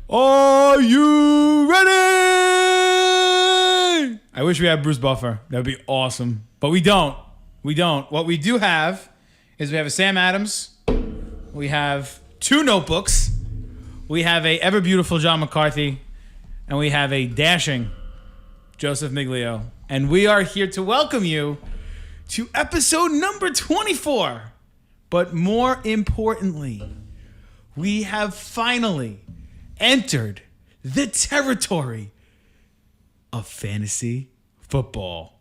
Are you ready? I wish we had Bruce Buffer. That would be awesome. But we don't. We don't. What we do have is we have a Sam Adams. We have 2 notebooks. We have a ever beautiful John McCarthy. And we have a dashing Joseph Miglio. And we are here to welcome you to episode number 24. But more importantly, we have finally entered the territory of fantasy football.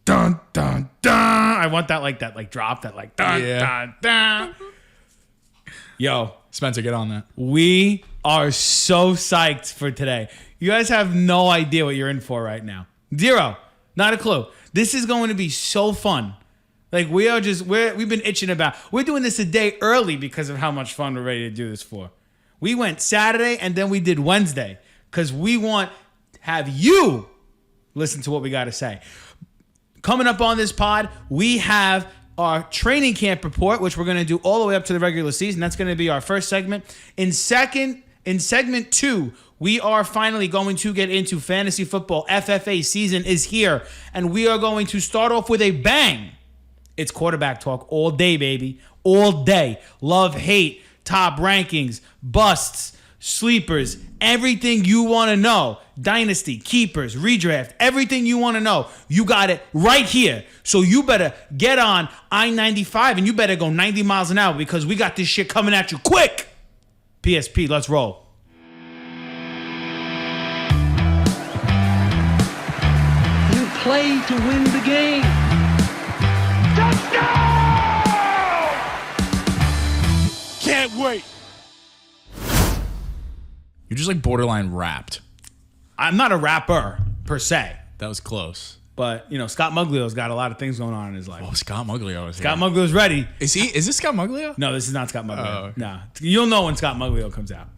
Dun, dun, dun. I want that like drop that like dun, dun, dun. Yo, Spencer, get on that. we are so psyched for today. You guys have no idea what you're in for right now. Zero. Not a clue. This is going to be so fun. Like we've been itching about. We're doing this a day early because of how much fun we're ready to do this for. We went Saturday and then we did Wednesday because we want to have you listen to what we got to say. Coming up on this pod, we have our training camp report, which we're going to do all the way up to the regular season. That's going to be our first segment. In segment 2, we are finally going to get into fantasy football. FFA season is here, and we are going to start off with a bang. It's quarterback talk all day, baby. All day. Love, hate, top rankings, busts, sleepers, everything you want to know. Dynasty, keepers, redraft, everything you want to know. You got it right here. So you better get on I-95 and you better go 90 miles an hour because we got this shit coming at you quick. PSP, let's roll. You play to win the game. Touchdown! Can't wait. You're just like borderline rapped. I'm not a rapper per se, That was close. but Scott Muglio's got a lot of things going on in his life. Oh, Scott Muglio is here. Scott Muglio's ready. Is this Scott Muglio? No, this is not Scott Muglio. Oh, okay. No, you'll know when Scott Muglio comes out.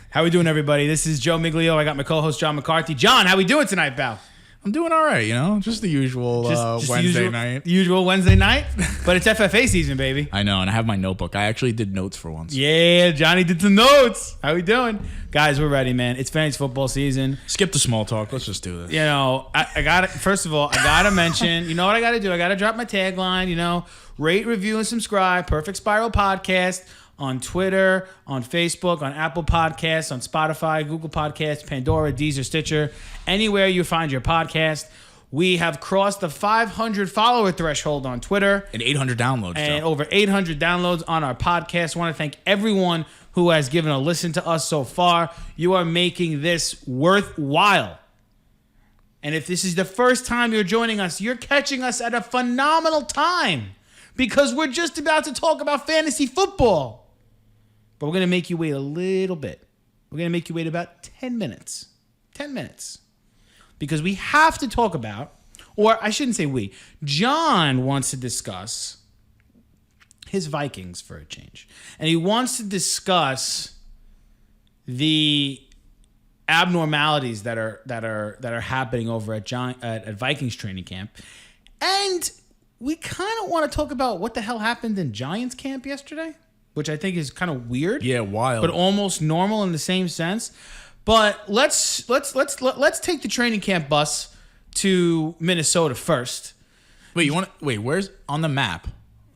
How we doing, everybody? This is Joe Miglio. I got my co-host John McCarthy. John, how we doing tonight, pal? I'm doing all right, just the usual Just Wednesday night. Usual Wednesday night, but it's FFA season, baby. I know, and I have my notebook. I actually did notes for once. Yeah, Johnny did some notes. How we doing? Guys, we're ready, man. It's fantasy football season. Skip the small talk. Let's just do this. I got it. First of all, I got to mention, you know what I got to do? I got to drop my tagline, rate, review, and subscribe. Perfect Spiral Podcast on Twitter, on Facebook, on Apple Podcasts, on Spotify, Google Podcasts, Pandora, Deezer, Stitcher, anywhere you find your podcast. We have crossed the 500 follower threshold on Twitter. And 800 downloads, And Joe. over 800 downloads on our podcast. I want to thank everyone who has given a listen to us so far. You are making this worthwhile. And if this is the first time you're joining us, you're catching us at a phenomenal time because we're just about to talk about fantasy football. But we're going to make you wait a little bit. We're going to make you wait about 10 minutes. 10 minutes. Because we have to talk about, or I shouldn't say we, John wants to discuss his Vikings for a change. And he wants to discuss the abnormalities that are happening over at Vikings training camp. And we kind of want to talk about what the hell happened in Giants camp yesterday, which I think is kind of weird. Yeah, wild. But almost normal in the same sense. But let's take the training camp bus to Minnesota first. Where's on the map?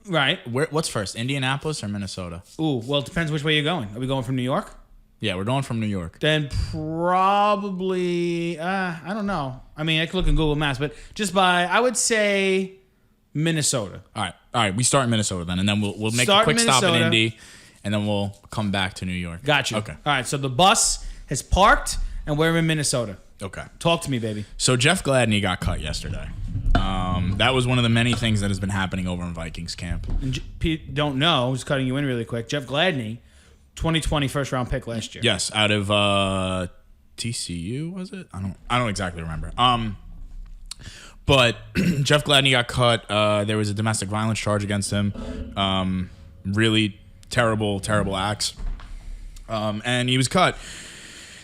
Right. What's first, Indianapolis or Minnesota? Ooh, well, it depends which way you're going. Are we going from New York? Yeah, we're going from New York. Then probably, I don't know. I mean, I could look in Google Maps, but I would say Minnesota. All right. We start in Minnesota then, and then we'll make a quick stop in Indy, and then we'll come back to New York. Got you. Okay. All right. So the bus has parked, and we're in Minnesota. Okay. Talk to me, baby. So Jeff Gladney got cut yesterday. That was one of the many things that has been happening over in Vikings camp. And Pete, don't know. Just cutting you in really quick. Jeff Gladney, 2020 first round pick last year. Yes, out of TCU, was it? I don't exactly remember. But Jeff Gladney got cut. There was a domestic violence charge against him. Really terrible acts. And he was cut.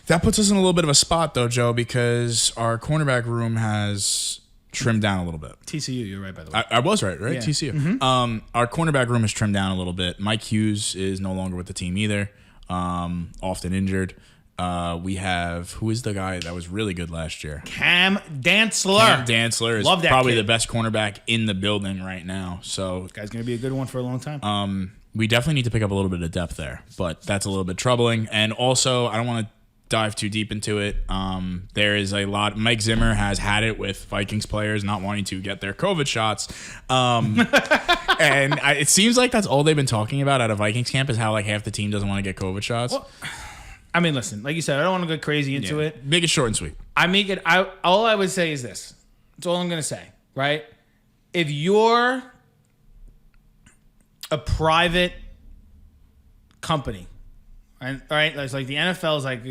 That puts us in a little bit of a spot, though, Joe, because our cornerback room has trimmed down a little bit. TCU, you're right, by the way. I was right? Yeah. TCU. Mm-hmm. Our cornerback room has trimmed down a little bit. Mike Hughes is no longer with the team either, often injured. We have, who is the guy that was really good last year? Cam Dantzler. Cam Dantzler is Love that probably kid. the best cornerback in the building right now. So Guy's going to be a good one for a long time. we definitely need to pick up a little bit of depth there, but that's a little bit troubling. And also, I don't want to dive too deep into it. There is a lot. Mike Zimmer has had it with Vikings players not wanting to get their COVID shots. And it seems like that's all they've been talking about out of Vikings camp is how like half the team doesn't want to get COVID shots. Well, I mean, listen, like you said, I don't want to get crazy into it. Make it short and sweet. All I would say is this. That's all I'm going to say, right? If you're a private company, right? It's like the NFL is like,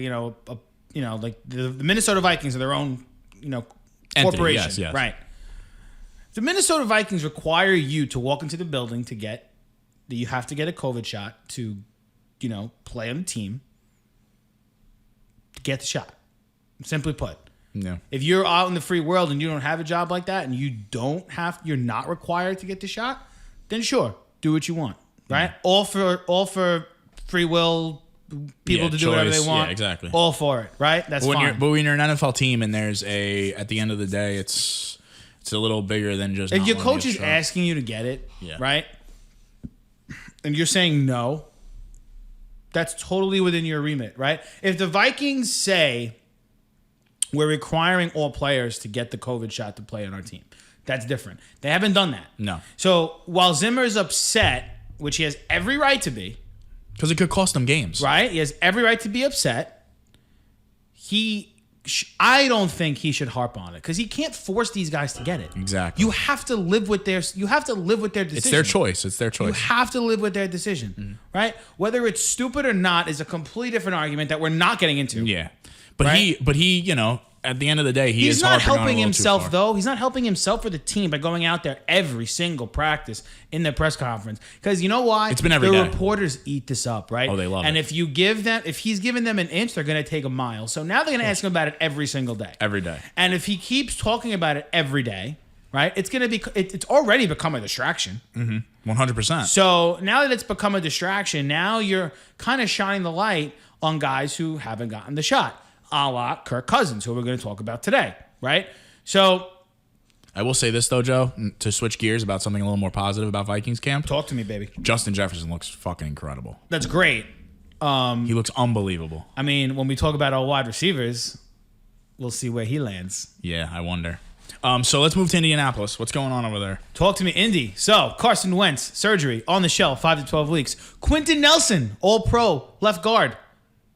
like the Minnesota Vikings are their own, Entity, corporation, yes. right? The Minnesota Vikings require you to walk into the building you have to get a COVID shot to, play on the team. To get the shot. Simply put. Yeah. If you're out in the free world and you don't have a job like that and you're not required to get the shot, then sure, do what you want, right? All for free will people to do whatever they want. Yeah, exactly. All for it, right? That's fine. But when you're an NFL team and there's at the end of the day, it's a little bigger than just. If your coach is asking you to get it, right? And you're saying no, that's totally within your remit, right? If the Vikings say we're requiring all players to get the COVID shot to play on our team, that's different. They haven't done that. No. So while Zimmer is upset, which he has every right to be, because it could cost them games, right? He has every right to be upset. I don't think he should harp on it because he can't force these guys to get it. Exactly. You have to live with their decision. It's their choice. You have to live with their decision, right? Whether it's stupid or not is a completely different argument that we're not getting into. Yeah, but right? he, at the end of the day, he's not helping himself though. though. He's not helping himself for the team by going out there every single practice in the press conference. Because you know why? It's been every day. The reporters eat this up, right? Oh, they love it. And if he's giving them an inch, they're going to take a mile. So now they're going to ask him about it every single day. Every day. And if he keeps talking about it every day, right? It's going to be. It's already become a distraction. 100%. So now that it's become a distraction, now you're kind of shining the light on guys who haven't gotten the shot. A la Kirk Cousins, who we're going to talk about today, right? So I will say this, though, Joe, to switch gears about something a little more positive about Vikings camp. talk to me, baby. Justin Jefferson looks fucking incredible. That's great. He looks unbelievable. I mean, when we talk about our wide receivers, we'll see where he lands. Yeah, I wonder. So let's move to Indianapolis. What's going on over there? Talk to me, Indy. So Carson Wentz, surgery, on the shelf, 5 to 12 weeks. Quentin Nelson, all-pro, left guard,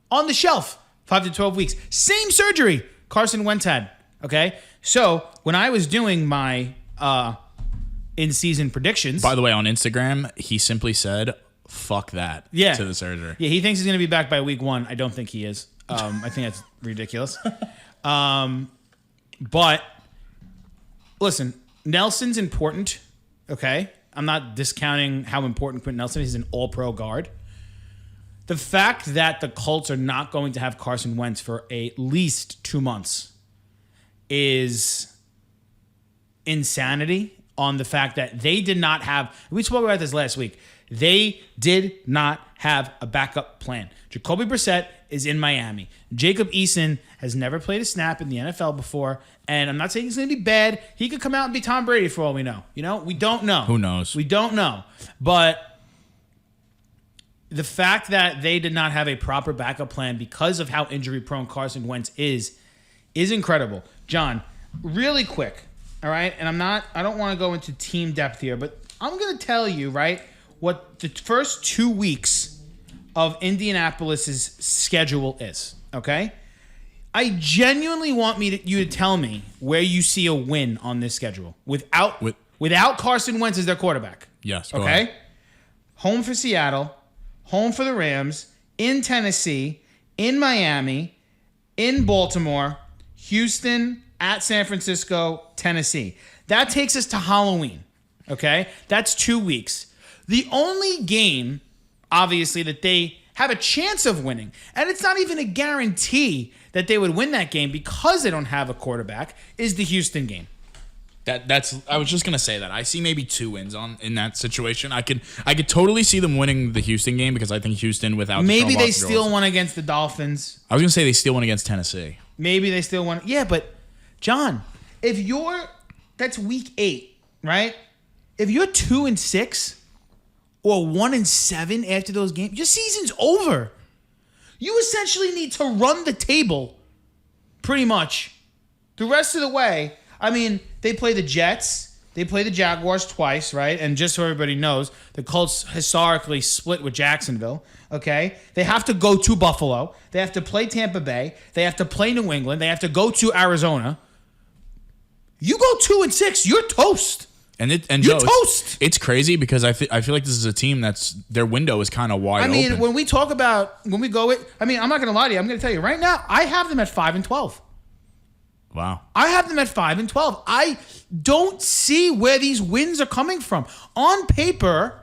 on the shelf. 5 to 12 weeks. Same surgery Carson Wentz had. Okay? So, when I was doing my in-season predictions... By the way, on Instagram, he simply said, fuck that to the surgery. Yeah, he thinks he's going to be back by week 1. I don't think he is. I think that's ridiculous. But, listen, Nelson's important. Okay? I'm not discounting how important Quentin Nelson is. He's an all-pro guard. The fact that the Colts are not going to have Carson Wentz for at least 2 months is insanity on the fact that they did not have, we spoke about this last week, they did not have a backup plan. Jacoby Brissett is in Miami. Jacob Eason has never played a snap in the NFL before, and I'm not saying he's going to be bad. He could come out and be Tom Brady for all we know. We don't know. Who knows? We don't know. But the fact that they did not have a proper backup plan because of how injury-prone Carson Wentz is incredible. John, really quick, all right? And I don't want to go into team depth here, but I'm going to tell you, right, what the first 2 weeks of Indianapolis's schedule is, okay? I genuinely want you to tell me where you see a win on this schedule without Carson Wentz as their quarterback. Yes, go okay? ahead. Home for Seattle, home for the Rams, in Tennessee, in Miami, in Baltimore, Houston, at San Francisco, Tennessee. That takes us to Halloween, okay? That's 2 weeks. The only game, obviously, that they have a chance of winning, and it's not even a guarantee that they would win that game because they don't have a quarterback, is the Houston game. That's. I was just gonna say that. I see maybe 2 wins in that situation. I could totally see them winning the Houston game because I think Houston without Maybe Deshaun they Watson steal one against the Dolphins. I was gonna say they steal one against Tennessee. Maybe they still won. Yeah, but John, that's week 8, right? If you're 2-6 or 1-7 after those games, your season's over. You essentially need to run the table, pretty much, the rest of the way. I mean, they play the Jets, they play the Jaguars twice, right? And just so everybody knows, the Colts historically split with Jacksonville. Okay, they have to go to Buffalo. They have to play Tampa Bay. They have to play New England. They have to go to Arizona. You go 2-6, you're toast. And you're Joe, toast. It's crazy because I feel like this is a team that's their window is kind of wide open. I mean, when we go it. I mean, I'm not going to lie to you. I'm going to tell you right now. I have them at 5-12. Wow. I have them at 5-12. I don't see where these wins are coming from. On paper,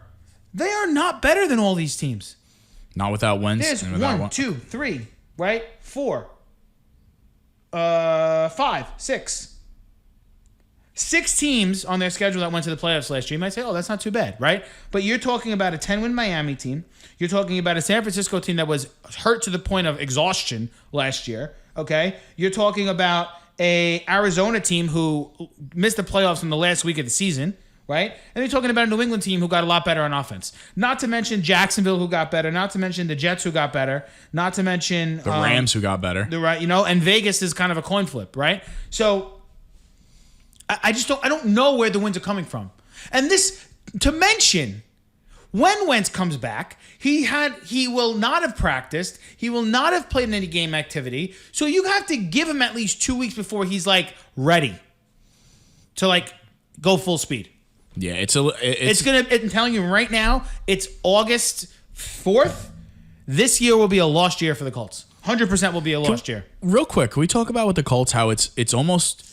they are not better than all these teams. Not without Wentz. There's and without 1, 2, 3, right? 4, 5, 6. 6 teams on their schedule that went to the playoffs last year. You might say, oh, that's not too bad, right? But you're talking about a 10-win Miami team. You're talking about a San Francisco team that was hurt to the point of exhaustion last year, okay? You're talking about a Arizona team who missed the playoffs in the last week of the season, right? And you're talking about a New England team who got a lot better on offense. Not to mention Jacksonville who got better. Not to mention the Jets who got better. Not to mention the Rams who got better. And Vegas is kind of a coin flip, right? So I don't know where the wins are coming from. And this, to mention, when Wentz comes back, he will not have practiced. He will not have played in any game activity. So you have to give him at least 2 weeks before he's ready to go full speed. Yeah, I'm telling you right now, it's August 4th. This year will be a lost year for the Colts. 100% will be a lost year. Real quick, can we talk about with the Colts how it's almost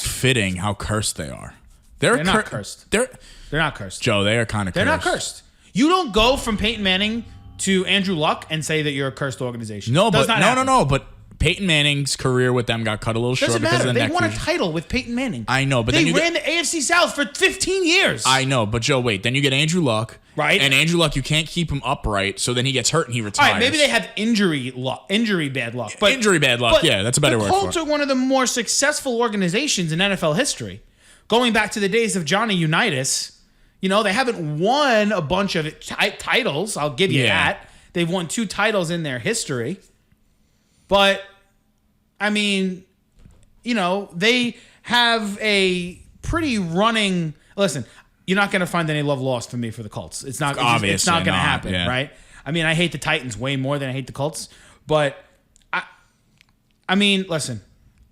fitting how cursed they are. They're not cursed. They're not cursed. Joe, they are kind of cursed. They're not cursed. You don't go from Peyton Manning to Andrew Luck and say that you're a cursed organization. No, but Peyton Manning's career with them got cut a little short because of the neck. They won a title with Peyton Manning. I know, but they ran the AFC South for 15 years. I know, but Joe, wait. Then you get Andrew Luck, right? And Andrew Luck, you can't keep him upright, so then he gets hurt and he retires. All right, maybe they have injury bad luck. But injury bad luck, yeah, that's a better word for it. The Colts are one of the more successful organizations in NFL history. Going back to the days of Johnny Unitas, they haven't won a bunch of titles. I'll give you that. They've won 2 titles in their history. But I mean, they have a pretty running. Listen, you're not going to find any love lost for me for the Colts. It's not going to happen, right? I mean, I hate the Titans way more than I hate the Colts, but I mean, listen,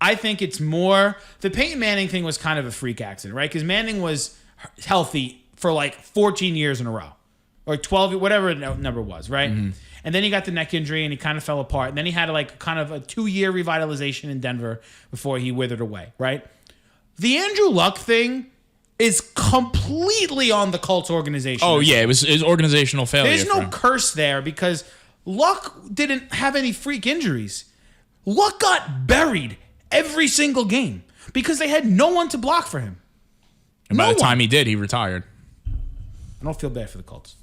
I think it's more the Peyton Manning thing was kind of a freak accident, right? Because Manning was healthy for 14 years in a row, or 12, whatever the number was, right? Mm-hmm. And then he got the neck injury and he kind of fell apart. And then he had kind of a 2-year revitalization in Denver before he withered away, right? The Andrew Luck thing is completely on the Colts organization. Oh, yeah. It was organizational failure. There's no curse there because Luck didn't have any freak injuries. Luck got buried every single game because they had no one to block for him. And by the time he did, he retired. I don't feel bad for the Colts.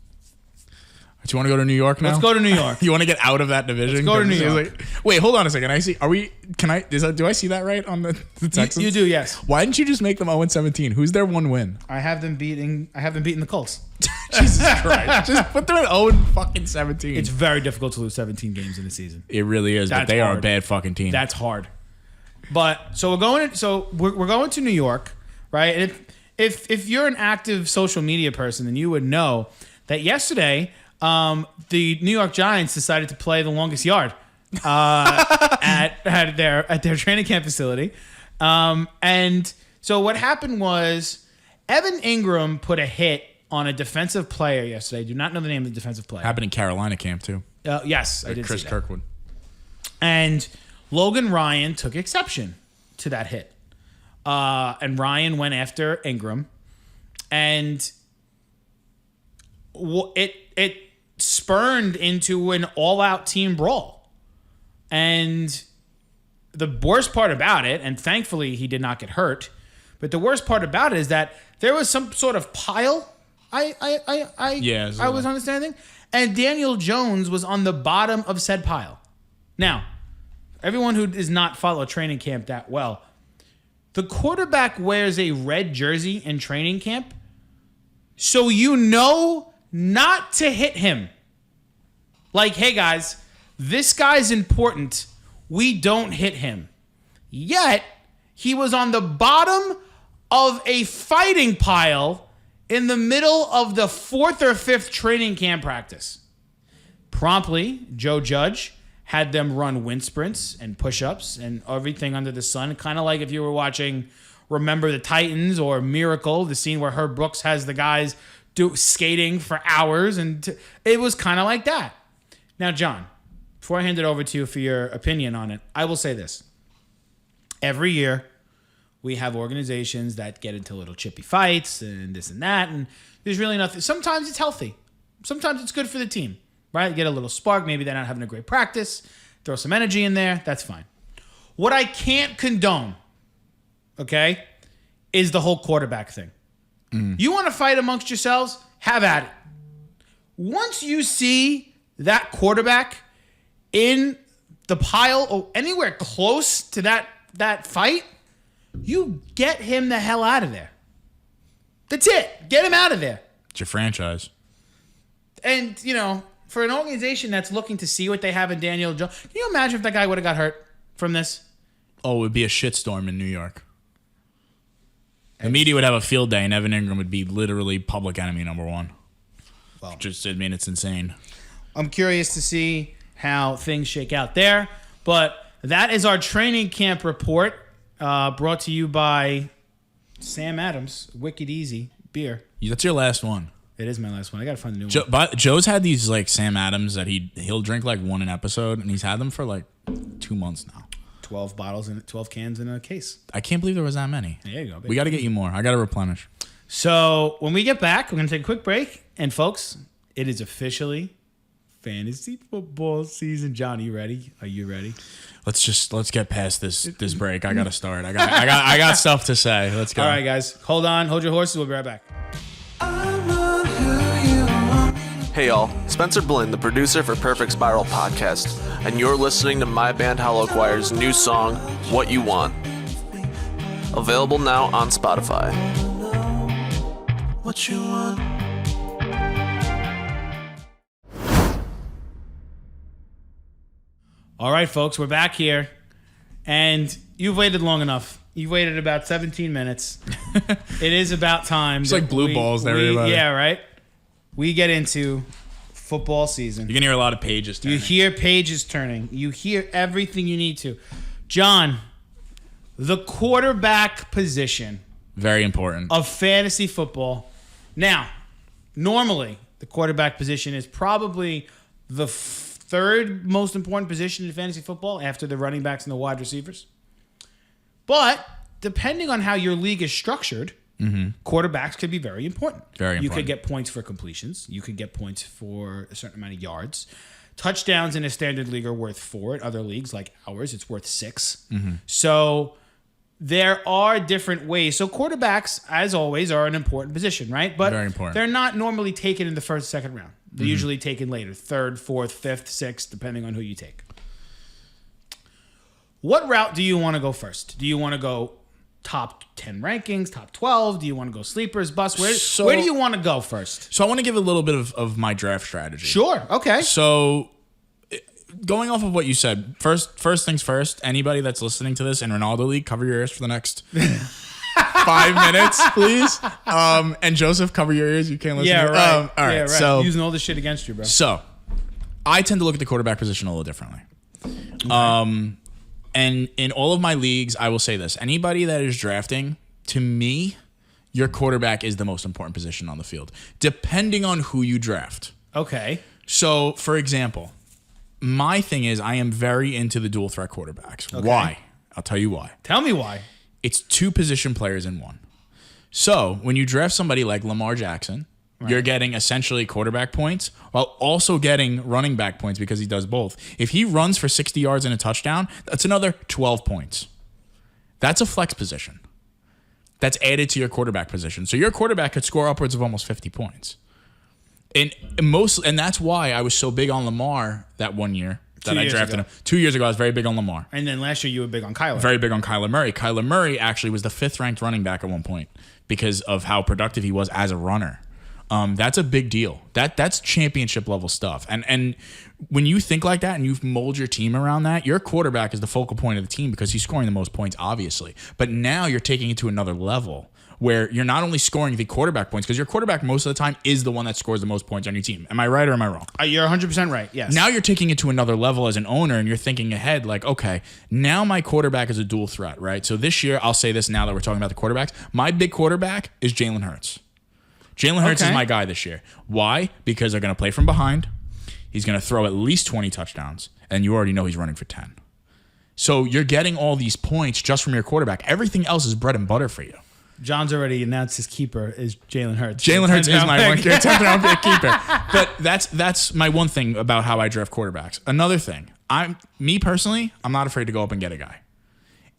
Do you want to go to New York now? Let's go to New York. You want to get out of that division? Let's go to New York. Wait, hold on a second. Do I see that right on the Texans? You do, yes. Why didn't you just make them 0-17? Who's their one win? I have them beating the Colts. Jesus Christ. Just put them at 0-17. It's very difficult to lose 17 games in a season. It really is, but they are a bad fucking team. That's hard. But so we're going to New York, right? And if you're an active social media person, then you would know that yesterday the New York Giants decided to play the longest yard at their training camp facility. And so what happened was Evan Ingram put a hit on a defensive player yesterday. I do not know the name of the defensive player. Happened in Carolina camp too. Yes, I did Chris see that. Kirkwood. And Logan Ryan took exception to that hit. And Ryan went after Ingram. And it spurned into an all-out team brawl. And the worst part about it, and thankfully he did not get hurt, But the worst part about it is that there was some sort of pile. I was understanding, and Daniel Jones was on the bottom of said pile. Now, everyone who does not follow training camp that well, the quarterback wears a red jersey in training camp, so you know not to hit him. Like, hey guys, this guy's important. We don't hit him. Yet, he was on the bottom of a fighting pile in the middle of the 4th or 5th training camp practice. Promptly, Joe Judge had them run wind sprints and push-ups and everything under the sun. Kind of like if you were watching Remember the Titans or Miracle, the scene where Herb Brooks has the guys skating for hours. And it was kind of like that. Now, John, before I hand it over to you for your opinion on it, I will say this. Every year, we have organizations that get into little chippy fights and this and that, and there's really nothing. Sometimes it's healthy. Sometimes it's good for the team, right? Get a little spark. Maybe they're not having a great practice. Throw some energy in there. That's fine. What I can't condone, okay, is the whole quarterback thing. You want to fight amongst yourselves? Have at it. Once you see that quarterback in the pile or anywhere close to that fight, you get him the hell out of there. That's it. Get him out of there. It's your franchise. And, for an organization that's looking to see what they have in Daniel Jones, can you imagine if that guy would have got hurt from this? Oh, it would be a shitstorm in New York. The media would have a field day, and Evan Ingram would be literally public enemy number one. Well, it's insane. I'm curious to see how things shake out there. But that is our training camp report, brought to you by Sam Adams, Wicked Easy Beer. That's your last one. It is my last one. I gotta find a new one. Joe's had these like Sam Adams that he'll drink like one an episode, and he's had them for like 2 months now. 12 bottles and 12 cans in a case. I can't believe there was that many. There you go, baby. We got to get you more. I got to replenish. So when we get back, we're gonna take a quick break, and folks, it is officially fantasy football season. John, are you ready? Are you ready? Let's get past this break. I gotta start. I got stuff to say. Let's go. All right, guys, hold on, hold your horses. We'll be right back. Hey y'all, Spencer Blinn, the producer for Perfect Spiral Podcast, and you're listening to my band Hollow Choir's new song, What You Want. Available now on Spotify. What you want? All right, folks, we're back here, and you've waited long enough. You've waited about 17 minutes. It is about time. It's like blue balls there, everybody. Yeah, right? We get into football season. You're going to hear a lot of pages turning. You hear pages turning. You hear everything you need to. John, the quarterback position. Very important. Of fantasy football. Now, normally, the quarterback position is probably the third most important position in fantasy football after the running backs and the wide receivers. But depending on how your league is structured, quarterbacks could be very important. Very important. You could get points for completions. You could get points for a certain amount of yards. Touchdowns in a standard league are worth 4. In other leagues like ours, it's worth 6. So there are different ways. So quarterbacks, as always, are an important position, right? But very important. They're not normally taken in the first, second round. They're usually taken later, 3rd, 4th, 5th, 6th, depending on who you take. What route do you want to go first? Do you want to go top 10 rankings, top 12? Do you want to go sleepers, bust? Where do you want to go first? So I want to give a little bit of my draft strategy. Sure. Okay. So going off of what you said, first things first, anybody that's listening to this in Ronaldo League, cover your ears for the next 5 minutes, please. And Joseph, cover your ears. You can't listen. Yeah, right. All right. Yeah, right. So using all this shit against you, bro. So I tend to look at the quarterback position a little differently. Okay. And in all of my leagues, I will say this. Anybody that is drafting, to me, your quarterback is the most important position on the field, depending on who you draft. Okay. So, for example, my thing is I am very into the dual threat quarterbacks. Okay. Why? I'll tell you why. Tell me why. It's 2 position players in one. So, when you draft somebody like Lamar Jackson, you're getting essentially quarterback points while also getting running back points because he does both. If he runs for 60 yards and a touchdown, that's another 12 points. That's a flex position. that's added to your quarterback position. So your quarterback could score upwards of almost 50 points. And that's why I was so big on Lamar that one year that I drafted him. 2 years ago, I was very big on Lamar. And then last year, you were big on Kyler. Very big on Kyler Murray. Kyler Murray actually was the 5th ranked running back at one point because of how productive he was as a runner. That's a big deal. That's championship level stuff. And when you think like that and you mold your team around that, your quarterback is the focal point of the team because he's scoring the most points, obviously. But now you're taking it to another level where you're not only scoring the quarterback points, because your quarterback most of the time is the one that scores the most points on your team. Am I right or am I wrong? You're 100% right, yes. Now you're taking it to another level as an owner, and you're thinking ahead like, okay, now my quarterback is a dual threat, right? So this year, I'll say this now that we're talking about the quarterbacks, my big quarterback is Jalen Hurts. Jalen Hurts is my guy this year. Why? Because they're going to play from behind. He's going to throw at least 20 touchdowns, and you already know he's running for 10. So you're getting all these points just from your quarterback. Everything else is bread and butter for you. John's already announced his keeper is Jalen Hurts. Jalen Hurts is my 10th round pick keeper. But that's my one thing about how I draft quarterbacks. Another thing, me personally, I'm not afraid to go up and get a guy.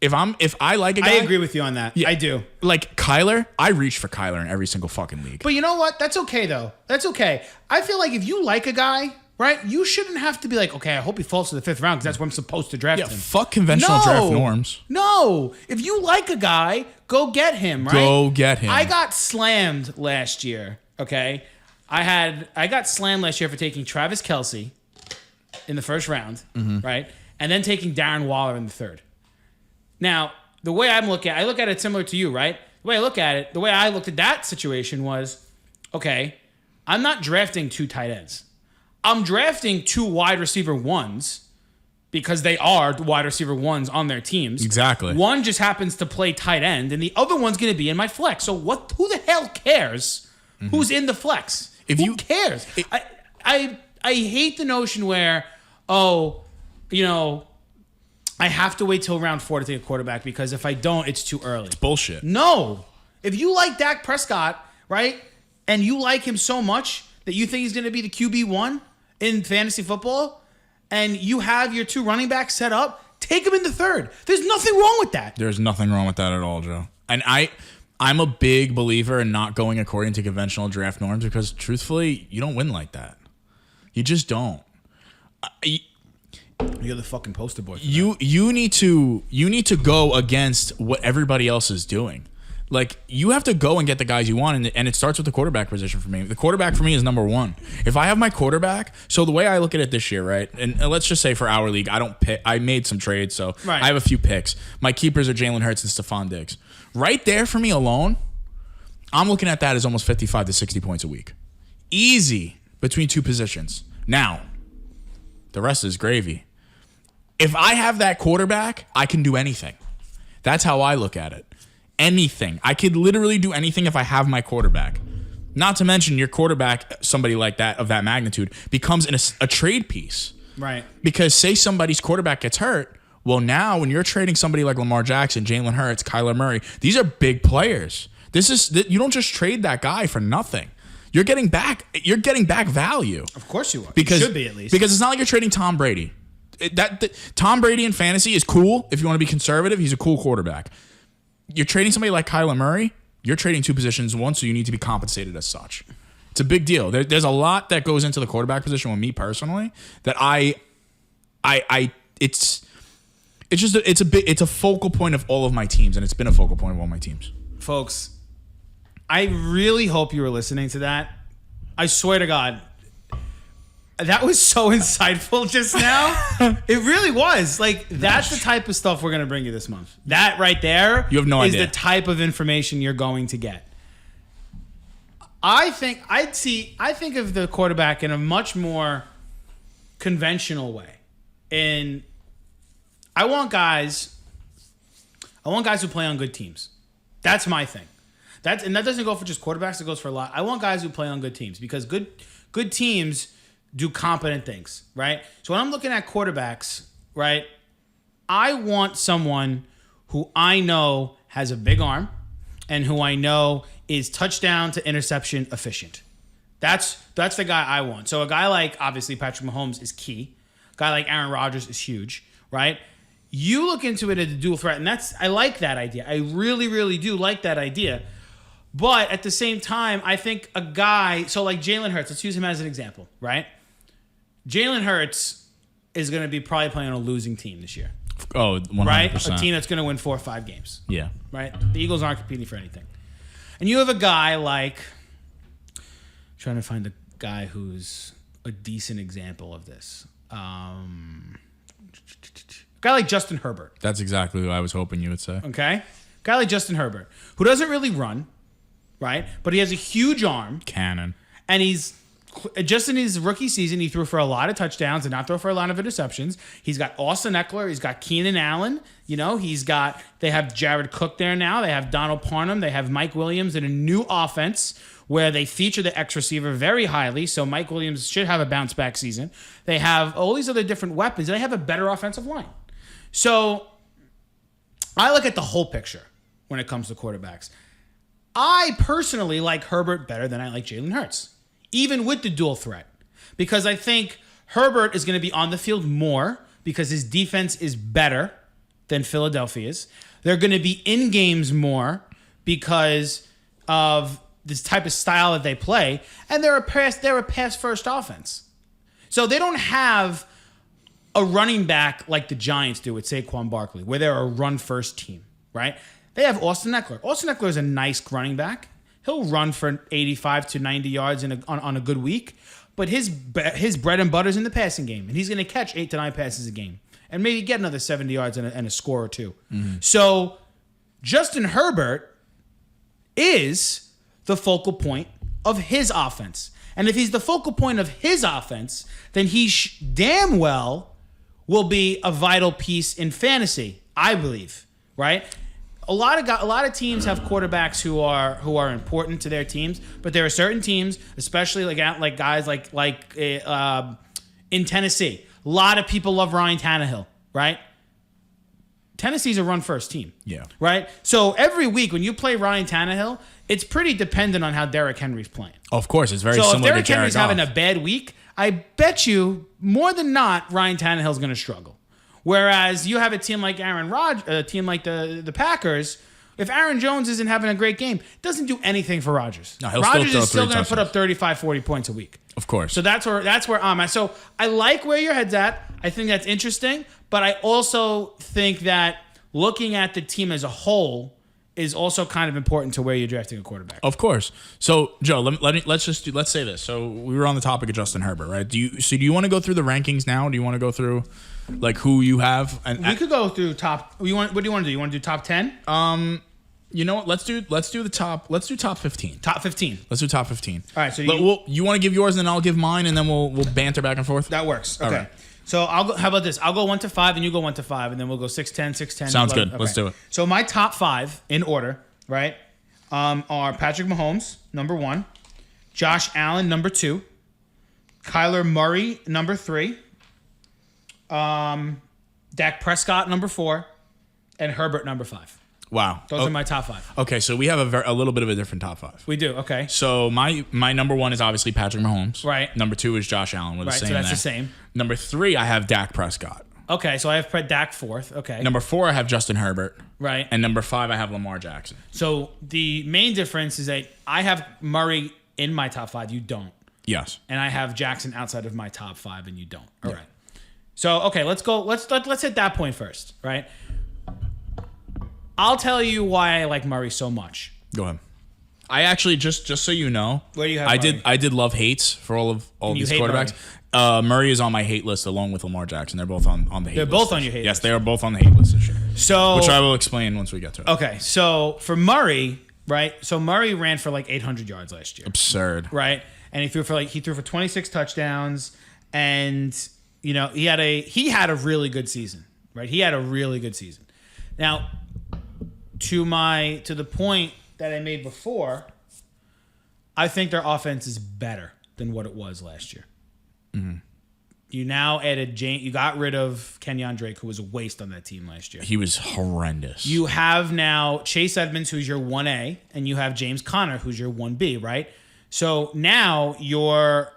If I like a guy, I agree with you on that. Yeah, I do. Like Kyler, I reach for Kyler in every single fucking league. But you know what? That's okay though. That's okay. I feel like if you like a guy, right, you shouldn't have to be like, okay, I hope he falls to the 5th round because that's where I'm supposed to draft him. Fuck conventional draft norms. No. If you like a guy, go get him, right? Go get him. I got slammed last year, okay? I got slammed last year for taking Travis Kelce in the first round, right? And then taking Darren Waller in the 3rd. Now, the way I look at it similar to you, right? The way I looked at that situation was, okay, I'm not drafting 2 tight ends. I'm drafting 2 wide receiver 1s because they are wide receiver 1s on their teams. Exactly. One just happens to play tight end, and the other one's going to be in my flex. So who the hell cares who's in the flex? Who cares? I hate the notion where, I have to wait till round 4 to take a quarterback because if I don't, it's too early. It's bullshit. No. If you like Dak Prescott, right, and you like him so much that you think he's going to be the QB1 in fantasy football, and you have your 2 running backs set up, take him in the 3rd. There's nothing wrong with that. There's nothing wrong with that at all, Joe. And I'm a big believer in not going according to conventional draft norms because, truthfully, you don't win like that. You just don't. You're the fucking poster boy. You need to go against what everybody else is doing. Like, you have to go and get the guys you want, and it starts with the quarterback position for me. The quarterback for me is number 1. If I have my quarterback, so the way I look at it this year, right, and let's just say for our league, I don't pick. I made some trades, so right. I have a few picks. My keepers are Jalen Hurts and Stephon Diggs. Right there for me alone, I'm looking at that as almost 55 to 60 points a week. Easy between 2 positions. Now, the rest is gravy. If I have that quarterback, I can do anything. That's how I look at it. Anything. I could literally do anything if I have my quarterback. Not to mention your quarterback, somebody like that of that magnitude, becomes a trade piece. Right. Because say somebody's quarterback gets hurt, well now when you're trading somebody like Lamar Jackson, Jalen Hurts, Kyler Murray, these are big players. You don't just trade that guy for nothing. You're getting back value. Of course you are. Because, you should be at least. Because it's not like you're trading Tom Brady. Tom Brady in fantasy is cool. If you want to be conservative, he's a cool quarterback. You're trading somebody like Kyler Murray, you're trading 2 positions, one, so you need to be compensated as such. It's a big deal. There's a lot that goes into the quarterback position with me personally that it's a focal point of all of my teams, and it's been a focal point of all my teams. Folks, I really hope you were listening to that. I swear to God. That was so insightful just now. It really was. Like, that's the type of stuff we're going to bring you this month. That right there you have no idea. Is the type of information you're going to get. I think of the quarterback in a much more conventional way. And I want guys who play on good teams. That's my thing. And that doesn't go for just quarterbacks, it goes for a lot. I want guys who play on good teams because good teams do competent things, right? So when I'm looking at quarterbacks, right, I want someone who I know has a big arm and who I know is touchdown to interception efficient. That's the guy I want. So a guy like, obviously, Patrick Mahomes is key. A guy like Aaron Rodgers is huge, right? You look into it as a dual threat, and I like that idea. I really, really do like that idea. But at the same time, I think a guy, so like Jalen Hurts, let's use him as an example, right? Jalen Hurts is going to be probably playing on a losing team this year. Oh, 100%. Right? A team that's going to win 4 or 5 games. Yeah. Right? The Eagles aren't competing for anything. And you have a guy like, trying to find a guy who's a decent example of this. A guy like Justin Herbert. That's exactly what I was hoping you would say. Okay? A guy like Justin Herbert, who doesn't really run, right? But he has a huge arm. Cannon. And he's just in his rookie season, he threw for a lot of touchdowns and not throw for a lot of interceptions. He's got Austin Eckler. He's got Keenan Allen. You know, they have Jared Cook there now. They have Donald Parham. They have Mike Williams in a new offense where they feature the X receiver very highly. So Mike Williams should have a bounce back season. They have all these other different weapons. They have a better offensive line. So I look at the whole picture when it comes to quarterbacks. I personally like Herbert better than I like Jalen Hurts, even with the dual threat, because I think Herbert is going to be on the field more because his defense is better than Philadelphia's. They're going to be in games more because of this type of style that they play, and they're a pass first offense. So they don't have a running back like the Giants do with Saquon Barkley, where they're a run first team, right? They have Austin Eckler. Austin Eckler is a nice running back. He'll run for 85 to 90 yards on a good week, but his bread and butter is in the passing game, and he's going to catch 8 to 9 passes a game and maybe get another 70 yards and a score or two. Mm-hmm. So Justin Herbert is the focal point of his offense. And if he's the focal point of his offense, then he damn well will be a vital piece in fantasy, I believe, right? A lot of teams have quarterbacks who are important to their teams, but there are certain teams, especially like guys like in Tennessee. A lot of people love Ryan Tannehill, right? Tennessee's a run-first team. Yeah. Right? So every week when you play Ryan Tannehill, it's pretty dependent on how Derrick Henry's playing. Of course, it's very similar to Jared Goff. So if Derrick Henry's having a bad week, I bet you more than not Ryan Tannehill's going to struggle. Whereas you have a team like a team like the Packers, if Aaron Jones isn't having a great game, it doesn't do anything for Rodgers. No, Rodgers is still going to put up 35, 40 points a week. Of course. So that's where I'm at. So I like where your head's at. I think that's interesting, but I also think that looking at the team as a whole is also kind of important to where you're drafting a quarterback. Of course. So, Joe, let's say this. So we were on the topic of Justin Herbert, right? Do you want to go through the rankings now? Do you want to go through like who you have? And we could go through top. What do you want to do? You want to do top 10? You know what? Let's do the top. Let's do top 15. Top 15. Let's do top 15. All right. So you want to give yours, and then I'll give mine, and then we'll banter back and forth. That works. Okay. All right. So I'll go. How about this? I'll go 1 to 5, and you go 1 to 5, and then we'll go 6, 10, 6, 10. Sounds 11. good. Okay. Let's do it. So my top 5 in order, right, are Patrick Mahomes, number 1, Josh Allen, number 2, Kyler Murray, number 3, Dak Prescott, number 4, and Herbert, number 5. Wow. Those are my top 5. Okay, so we have a little bit of a different top 5. We do. Okay. So my number 1 is obviously Patrick Mahomes. Right. Number 2 is Josh Allen. We're the Right. same So that's there. the same. Number 3, I have Dak Prescott. Okay. So I have Dak 4th. Okay. Number 4, I have Justin Herbert. Right. And number 5, I have Lamar Jackson. So the main difference is that I have Murray in my top 5. You don't. Yes. And I have Jackson outside of my top 5, and you don't. All right. So okay, let's go. Let's hit that point first, right? I'll tell you why I like Murray so much. Go ahead. I actually just so you know, where do you have Murray? I did love hates for all these quarterbacks. Murray is on my hate list along with Lamar Jackson. They're both on the hate list. They're both on your hate list. Yes, they are both on the hate list this year. So which I will explain once we get to it. Okay, so for Murray, right? So Murray ran for like 800 yards last year. Absurd. Right? And he threw for 26 touchdowns, and you know, he had a really good season, right? He had a really good season. Now, to the point that I made before, I think their offense is better than what it was last year. Mm-hmm. You now added you got rid of Kenyon Drake, who was a waste on that team last year. He was horrendous. You have now Chase Edmonds, who's your 1A, and you have James Conner, who's your 1B, right? So now your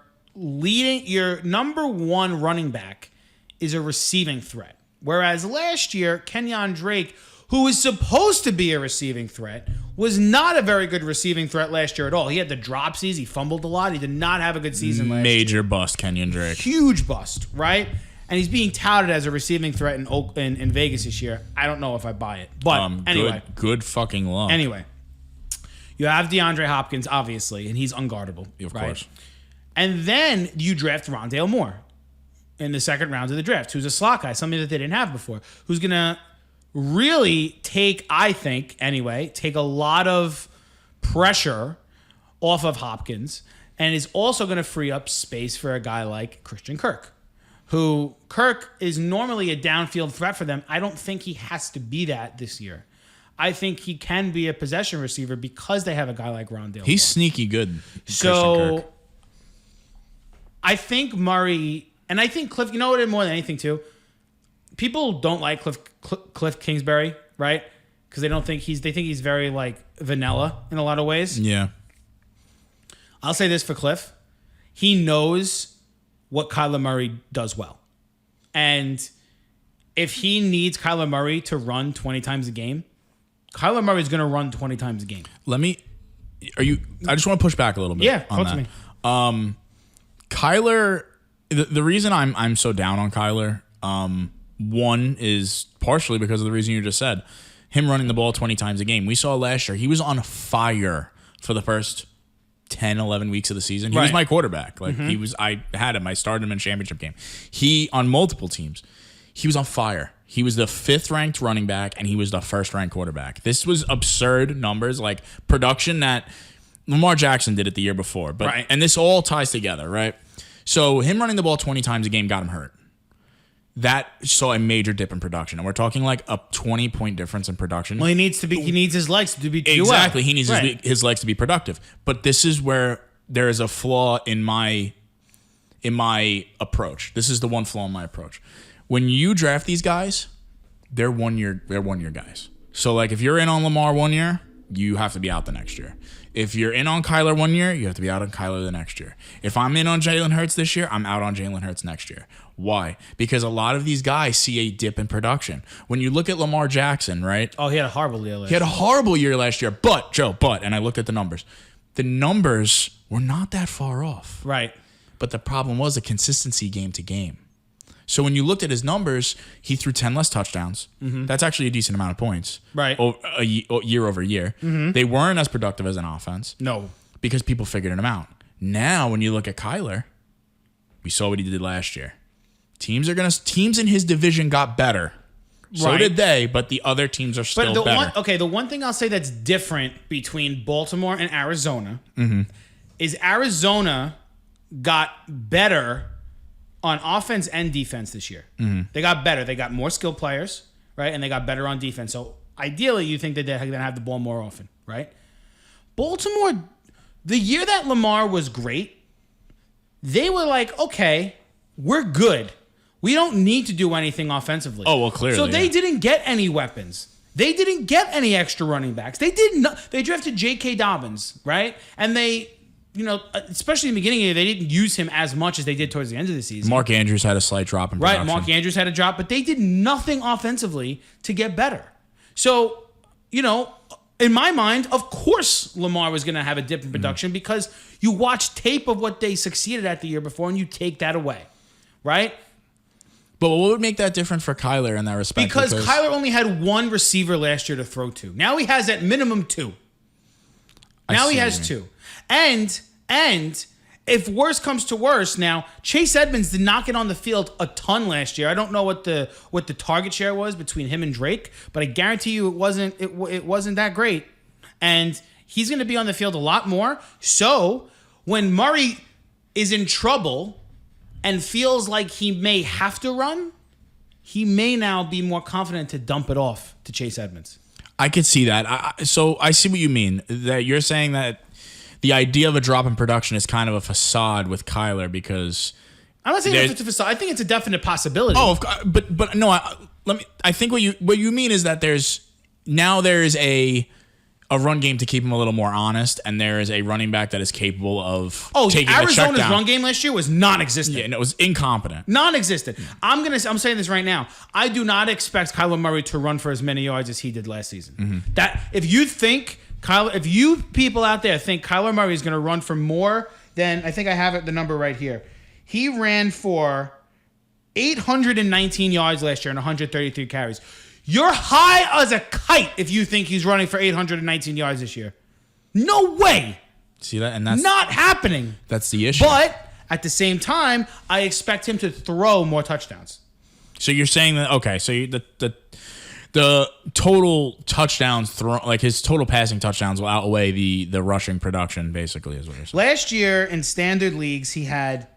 number 1 running back is a receiving threat. Whereas last year, Kenyon Drake, who was supposed to be a receiving threat, was not a very good receiving threat last year at all. He had the dropsies. He fumbled a lot. He did not have a good season last year. Major bust, Kenyon Drake. Huge bust, right? And he's being touted as a receiving threat in Vegas this year. I don't know if I buy it. But anyway. Good fucking luck. Anyway. You have DeAndre Hopkins, obviously, and he's unguardable. Of right? course. And then you draft Rondale Moore in the second round of the draft, who's a slot guy, something that they didn't have before, who's going to really take a lot of pressure off of Hopkins and is also going to free up space for a guy like Christian Kirk, who Kirk is normally a downfield threat for them. I don't think he has to be that this year. I think he can be a possession receiver because they have a guy like Rondale. He's sneaky good. So I think Murray, and I think Cliff, you know what, more than anything too, people don't like Cliff Kingsbury, right? Because they think he's very like vanilla in a lot of ways. Yeah. I'll say this for Cliff. He knows what Kyler Murray does well. And if he needs Kyler Murray to run 20 times a game, Kyler Murray's going to run 20 times a game. I just want to push back a little bit. Yeah, on talk that. to me. Kyler, the reason I'm so down on Kyler, one is partially because of the reason you just said. Him running the ball 20 times a game. We saw last year, he was on fire for the first 10, 11 weeks of the season. He was my quarterback. Like I had him. I started him in championship game. On multiple teams, he was on fire. He was the 5th ranked running back and he was the 1st ranked quarterback. This was absurd numbers, like production that Lamar Jackson did it the year before. But and this all ties together, right? So him running the ball 20 times a game got him hurt. That saw a major dip in production. And we're talking like a 20-point difference in production. Well, he needs his legs to be exactly. He needs his legs to be productive. But this is where there is a flaw in my approach. This is the one flaw in my approach. When you draft these guys, they're 1 year guys. So like if you're in on Lamar 1 year, you have to be out the next year. If you're in on Kyler 1 year, you have to be out on Kyler the next year. If I'm in on Jalen Hurts this year, I'm out on Jalen Hurts next year. Why? Because a lot of these guys see a dip in production. When you look at Lamar Jackson, right? Oh, he had a horrible year last year. He had a horrible year last year. But, and I looked at the numbers. The numbers were not that far off. Right. But the problem was the consistency game to game. So when you looked at his numbers, he threw 10 less touchdowns. Mm-hmm. That's actually a decent amount of points. Right. Year over year. Mm-hmm. They weren't as productive as an offense. No. Because people figured him out. Now, when you look at Kyler, we saw what he did last year. Teams in his division got better. So did they, but the other teams are still better. The one thing I'll say that's different between Baltimore and Arizona is Arizona got better on offense and defense this year. Mm-hmm. They got better. They got more skilled players, right? And they got better on defense. So ideally, you think that they're going to have the ball more often, right? Baltimore, the year that Lamar was great, they were like, okay, we're good. We don't need to do anything offensively. Oh, well, clearly. So they didn't get any weapons. They didn't get any extra running backs. They drafted J.K. Dobbins, right? And they, especially in the beginning of the year, they didn't use him as much as they did towards the end of the season. Mark Andrews had a slight drop in production. Right, Mark Andrews had a drop, but they did nothing offensively to get better. So, in my mind, of course Lamar was going to have a dip in production because you watch tape of what they succeeded at the year before and you take that away, right? But what would make that different for Kyler in that respect? Because Kyler only had one receiver last year to throw to. Now he has at minimum 2. Now he has 2. And if worse comes to worse, now Chase Edmonds did not get on the field a ton last year. I don't know what the target share was between him and Drake, but I guarantee you it wasn't that great. And he's going to be on the field a lot more. So when Murray is in trouble and feels like he may have to run, he may now be more confident to dump it off to Chase Edmonds. I could see that. So I see what you mean. That you're saying that the idea of a drop in production is kind of a facade with Kyler because I'm not saying it's a facade. I think it's a definite possibility. Oh, but no. I think what you mean is that there's a a run game to keep him a little more honest, and there is a running back that is capable of taking Arizona's a check down. run game last year was non-existent. Yeah, no, it was incompetent. Non-existent. I'm saying this right now. I do not expect Kyler Murray to run for as many yards as he did last season. Mm-hmm. That if you people out there think Kyler Murray is going to run for more than, I think I have the number right here. He ran for 819 yards last year and 133 carries. You're high as a kite if you think he's running for 819 yards this year. No way. See that? And that's Not happening. That's the issue. But at the same time, I expect him to throw more touchdowns. So you're saying that the total touchdowns thrown, like his total passing touchdowns, will outweigh the rushing production, basically, is what you're saying. Last year in standard leagues, he had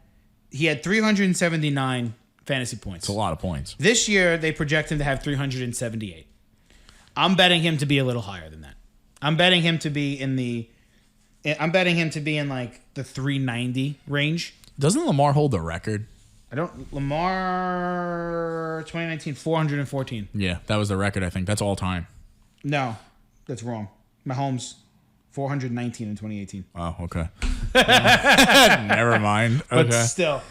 379 fantasy points. It's a lot of points. This year, they project him to have 378. I'm betting him to be a little higher than that. I'm betting him to be in like the 390 range. Doesn't Lamar hold the record? Lamar 2019 414. Yeah, that was the record, I think. That's all time. No, that's wrong. Mahomes 419 in 2018. Oh, okay. Never mind. Okay. But still.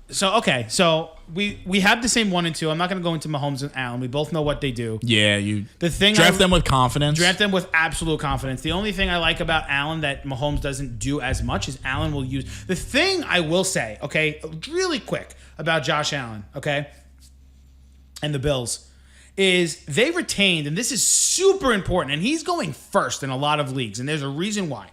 So we have the same 1 and 2. I'm not going to go into Mahomes and Allen. We both know what they do. Yeah, you Draft them with confidence. Draft them with absolute confidence. The only thing I like about Allen that Mahomes doesn't do as much is Allen will use. The thing I will say, okay, really quick about Josh Allen, okay, and the Bills, is they retained, and this is super important, and he's going first in a lot of leagues, and there's a reason why.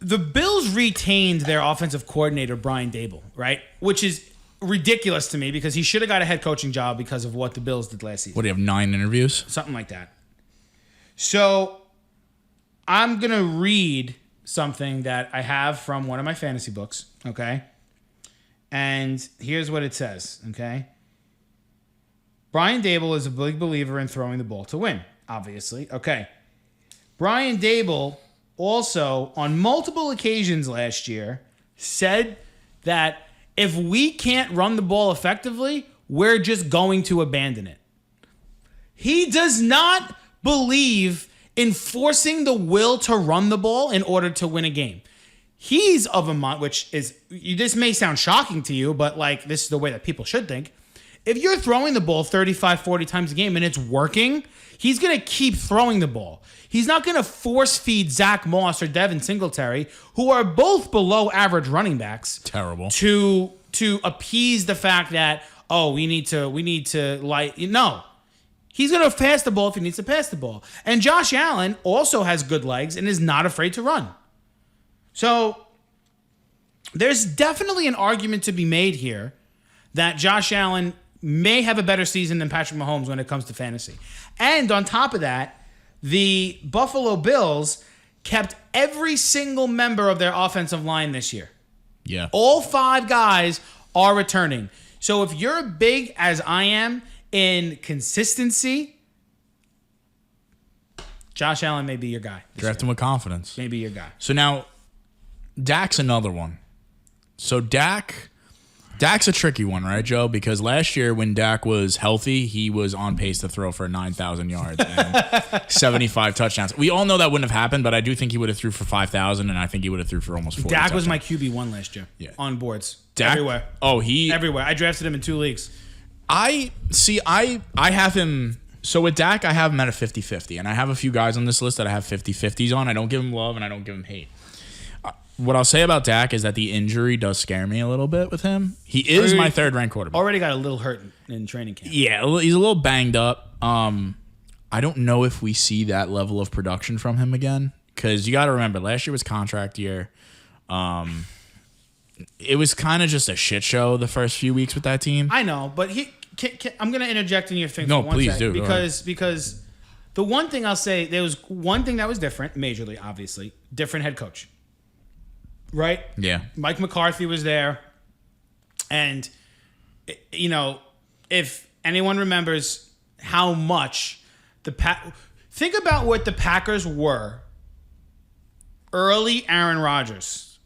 The Bills retained their offensive coordinator, Brian Daboll, right? Which is ridiculous to me because he should have got a head coaching job because of what the Bills did last season. What do you have, 9 interviews? Something like that. So I'm going to read something that I have from one of my fantasy books, okay? And here's what it says, okay? Brian Daboll is a big believer in throwing the ball to win, obviously. Okay. Brian Daboll also, on multiple occasions last year, said that if we can't run the ball effectively, we're just going to abandon it. He does not believe in forcing the will to run the ball in order to win a game. He's of a mind, which is, this may sound shocking to you, but like this is the way that people should think. If you're throwing the ball 35, 40 times a game and it's working, he's going to keep throwing the ball. He's not going to force feed Zach Moss or Devin Singletary, who are both below average running backs. Terrible. To appease the fact that, we need to light. No. He's going to pass the ball if he needs to pass the ball. And Josh Allen also has good legs and is not afraid to run. So there's definitely an argument to be made here that Josh Allen may have a better season than Patrick Mahomes when it comes to fantasy. And on top of that, the Buffalo Bills kept every single member of their offensive line this year. Yeah. All 5 guys are returning. So if you're big as I am in consistency, Josh Allen may be your guy. Draft him with confidence. Maybe your guy. So now, Dak's another one. So Dak's a tricky one, right, Joe? Because last year when Dak was healthy, he was on pace to throw for 9,000 yards and 75 touchdowns. We all know that wouldn't have happened, but I do think he would have threw for 5,000, and I think he would have threw for almost 40. Dak was my QB1 last year. Yeah. On boards. Dak, everywhere. Everywhere. I drafted him in 2 leagues. I have him. So with Dak, I have him at a 50-50, and I have a few guys on this list that I have 50-50s on. I don't give him love, and I don't give him hate. What I'll say about Dak is that the injury does scare me a little bit with him. He is my 3rd-ranked quarterback. Already got a little hurt in training camp. Yeah, he's a little banged up. I don't know if we see that level of production from him again, because you got to remember, last year was contract year. It was kind of just a shit show the first few weeks with that team. I know, but I'm going to interject in your thing. No, for one please second, do. Because the one thing I'll say, there was one thing that was different, majorly, obviously, different head coach. Right? Yeah. Mike McCarthy was there. And, if anyone remembers how much think about what the Packers were early Aaron Rodgers,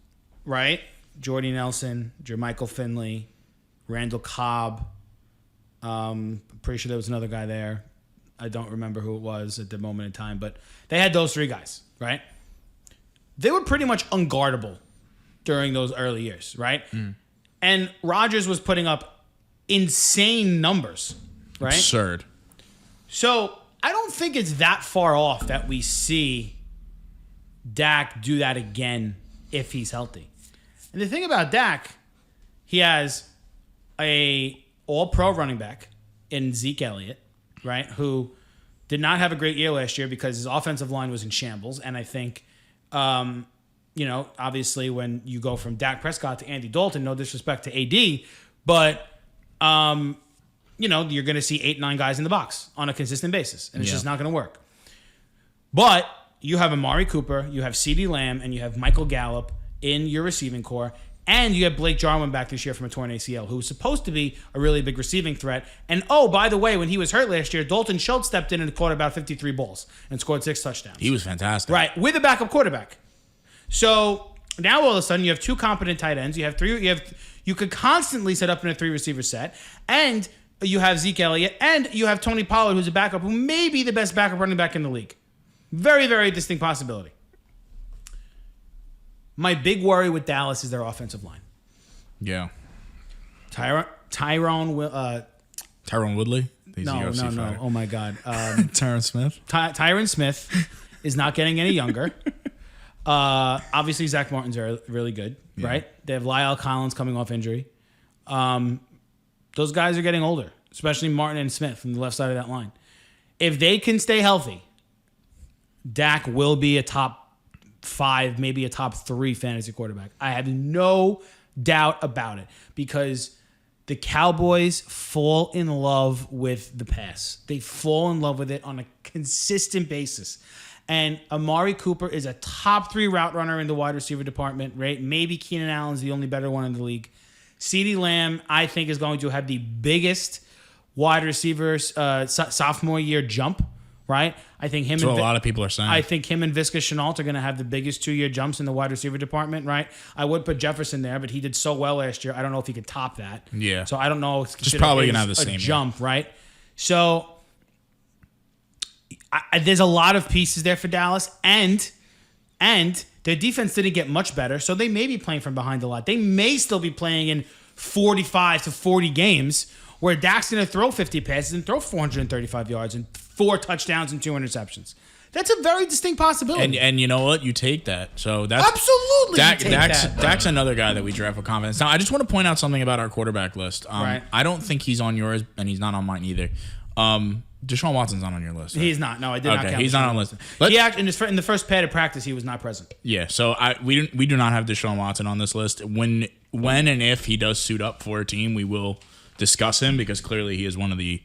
right? Jordy Nelson, Jermichael Finley, Randall Cobb. Pretty sure there was another guy there. I don't remember who it was at the moment in time, but they had those 3 guys, right? They were pretty much unguardable during those early years, right? And Rodgers was putting up insane numbers, right? Absurd. So I don't think it's that far off that we see Dak do that again if he's healthy. And the thing about Dak, he has a all-pro running back in Zeke Elliott, right, who did not have a great year last year because his offensive line was in shambles. And I think, obviously when you go from Dak Prescott to Andy Dalton, no disrespect to AD, but, you're going to see 8-9 guys in the box on a consistent basis. And it's just not going to work. But you have Amari Cooper, you have CeeDee Lamb, and you have Michael Gallup in your receiving core. And you have Blake Jarwin back this year from a torn ACL, who's supposed to be a really big receiving threat. And, by the way, when he was hurt last year, Dalton Schultz stepped in and caught about 53 balls and scored 6 touchdowns. He was fantastic. Right, with a backup quarterback. So now all of a sudden you have 2 competent tight ends. You have 3. You could constantly set up in a 3-receiver set. And you have Zeke Elliott. And you have Tony Pollard, who's a backup, who may be the best backup running back in the league. Very, very distinct possibility. My big worry with Dallas is their offensive line. Yeah. Tyron Woodley? No. Oh, my God. Tyron Smith? Tyron Smith is not getting any younger. Obviously, Zach Martin's really good, right? They have Lyle Collins coming off injury. Those guys are getting older, especially Martin and Smith from the left side of that line. If they can stay healthy, Dak will be a top 5, maybe a top 3 fantasy quarterback. I have no doubt about it because the Cowboys fall in love with the pass. They fall in love with it on a consistent basis. And Amari Cooper is a top 3 route runner in the wide receiver department, right? Maybe Keenan Allen's the only better one in the league. CeeDee Lamb, I think, is going to have the biggest wide receiver sophomore year jump, right? I think him. That's what a lot of people are saying. I think him and Visca Chenault are going to have the biggest 2-year jumps in the wide receiver department, right? I would put Jefferson there, but he did so well last year. I don't know if he could top that. Yeah. So I don't know. Just probably going to have the same jump, right? So there's a lot of pieces there for Dallas, and their defense didn't get much better, so they may be playing from behind a lot. They may still be playing in 45 to 40 games where Dak's going to throw 50 passes and throw 435 yards and 4 touchdowns and 2 interceptions. That's a very distinct possibility. And you know what? You take that. So that's absolutely Dak's another guy that we draft with confidence. Now, I just want to point out something about our quarterback list. Right. I don't think he's on yours, and he's not on mine either. Deshaun Watson's not on your list. Right? He's not. No, I did not count. He's not on the list. He in the first padded practice, he was not present. Yeah, so we do not have Deshaun Watson on this list. When and if he does suit up for a team, we will discuss him because clearly he is one of the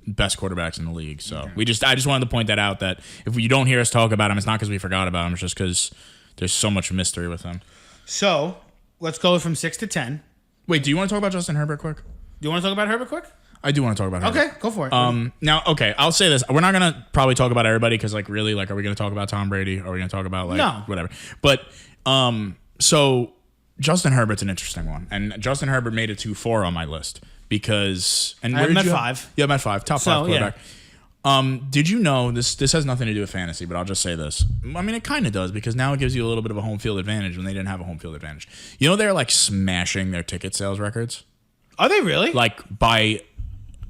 best quarterbacks in the league. So I just wanted to point that out, that if you don't hear us talk about him, it's not because we forgot about him. It's just because there's so much mystery with him. So let's go from 6 to 10. Wait, do you want to talk about Justin Herbert quick? Do you want to talk about Herbert quick? I do want to talk about Herbert. Okay, go for it. Now, okay, I'll say this. We're not going to probably talk about everybody because, really, are we going to talk about Tom Brady? Are we going to talk about, no, whatever? But, so Justin Herbert's an interesting one. And Justin Herbert made it to 4 on my list because... And I'm at 5. Yeah, I'm at 5. Top 5 quarterback. Yeah. Did you know, this has nothing to do with fantasy, but I'll just say this. I mean, it kind of does because now it gives you a little bit of a home field advantage when they didn't have a home field advantage. You know, they're, smashing their ticket sales records. Are they really? By...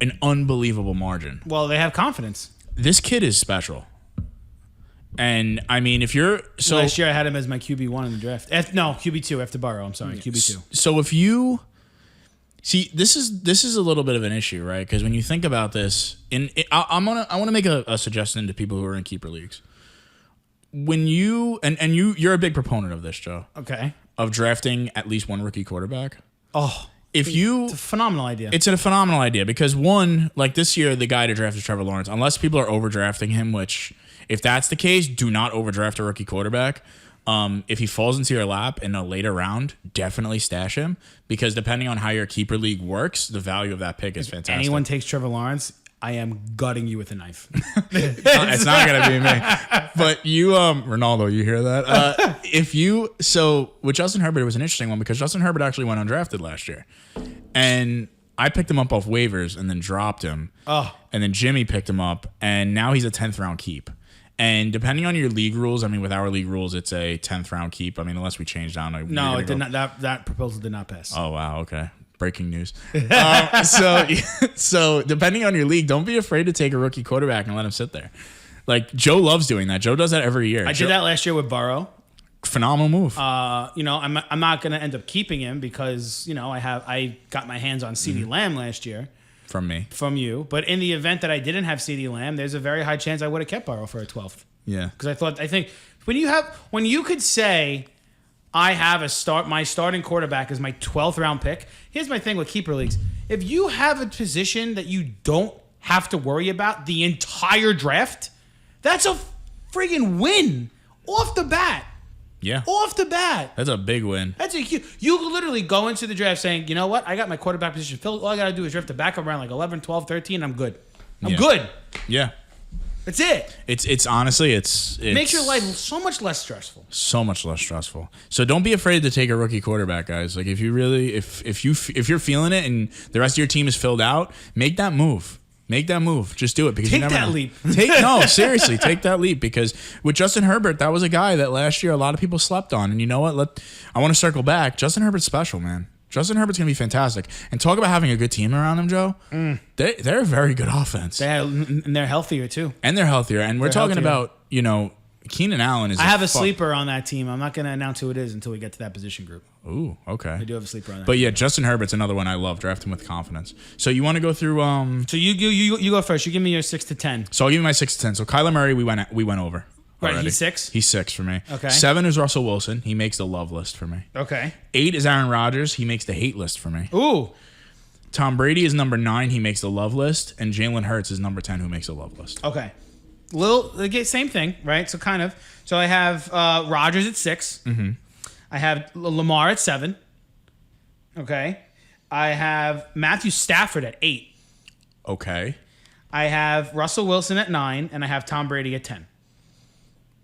an unbelievable margin. Well, they have confidence. This kid is special. And, I mean, if you're... So last year I had him as my QB1 in the draft. QB2 after Burrow. I'm sorry, QB2. So if you... See, this is a little bit of an issue, right? Because when you think about this... I want to make a suggestion to people who are in keeper leagues. When you... And you're a big proponent of this, Joe. Okay. Of drafting at least one rookie quarterback. Oh, it's a phenomenal idea. It's a phenomenal idea because one, this year, the guy to draft is Trevor Lawrence. Unless people are overdrafting him, which if that's the case, do not overdraft a rookie quarterback. If he falls into your lap in a later round, definitely stash him because depending on how your keeper league works, the value of that pick is fantastic. If anyone takes Trevor Lawrence, I am gutting you with a knife. It's not going to be me. But you, Ronaldo, you hear that? So with Justin Herbert, it was an interesting one because Justin Herbert actually went undrafted last year. And I picked him up off waivers and then dropped him. Oh. And then Jimmy picked him up, and now he's a 10th round keep. And depending on your league rules, I mean, with our league rules, it's a 10th round keep. I mean, unless we changed down. No, it did not. That proposal did not pass. Oh, wow. Okay. Breaking news. So depending on your league, don't be afraid to take a rookie quarterback and let him sit there. Like, Joe loves doing that. Joe does that every year. I did that last year with Burrow. Phenomenal move. I'm not going to end up keeping him because, I got my hands on CeeDee Lamb last year. From you. But in the event that I didn't have CeeDee Lamb, there's a very high chance I would have kept Burrow for a 12th. Yeah. Because I think when you could say I have my starting quarterback is my 12th round pick. Here's my thing with keeper leagues. If you have a position that you don't have to worry about the entire draft, that's a friggin' win off the bat. Yeah. Off the bat. That's a big win. That's a huge. You could literally go into the draft saying, you know what? I got my quarterback position filled. All I got to do is draft the backup around like 11, 12, 13. I'm good. I'm good. Yeah. That's it. It's honestly, it's makes your life so much less stressful. So much less stressful. So don't be afraid to take a rookie quarterback, guys. Like, if you really, if you're feeling it and the rest of your team is filled out, make that move. Make that move. Just do it because take you never that know. leap. Seriously, take that leap because with Justin Herbert, that was a guy that last year a lot of people slept on. And you know what? I want to circle back. Justin Herbert's special, man. Justin Herbert's gonna be fantastic. And talk about having a good team around him, Joe. They're a very good offense. And they're healthier too. And they're healthier. And we're talking about Keenan Allen is. I have a sleeper on that team. I'm not gonna announce who it is until we get to that position group. Ooh, okay. I do have a sleeper on that. But yeah, Justin Herbert's another one I love. Draft him with confidence. So you want to go through? So you go first. You give me your 6 to 10. So I'll give you my 6 to 10. So Kyler Murray, we went over. Right, already. he's 6? He's 6 for me. Okay. 7 is Russell Wilson. He makes the love list for me. Okay. 8 is Aaron Rodgers. He makes the hate list for me. Ooh. Tom Brady is number 9. He makes the love list. And Jalen Hurts is number 10, who makes the love list. Okay. Same thing, right? So kind of. So I have Rodgers at 6. Mm-hmm. I have Lamar at 7. Okay. I have Matthew Stafford at 8. Okay. I have Russell Wilson at 9, and I have Tom Brady at 10.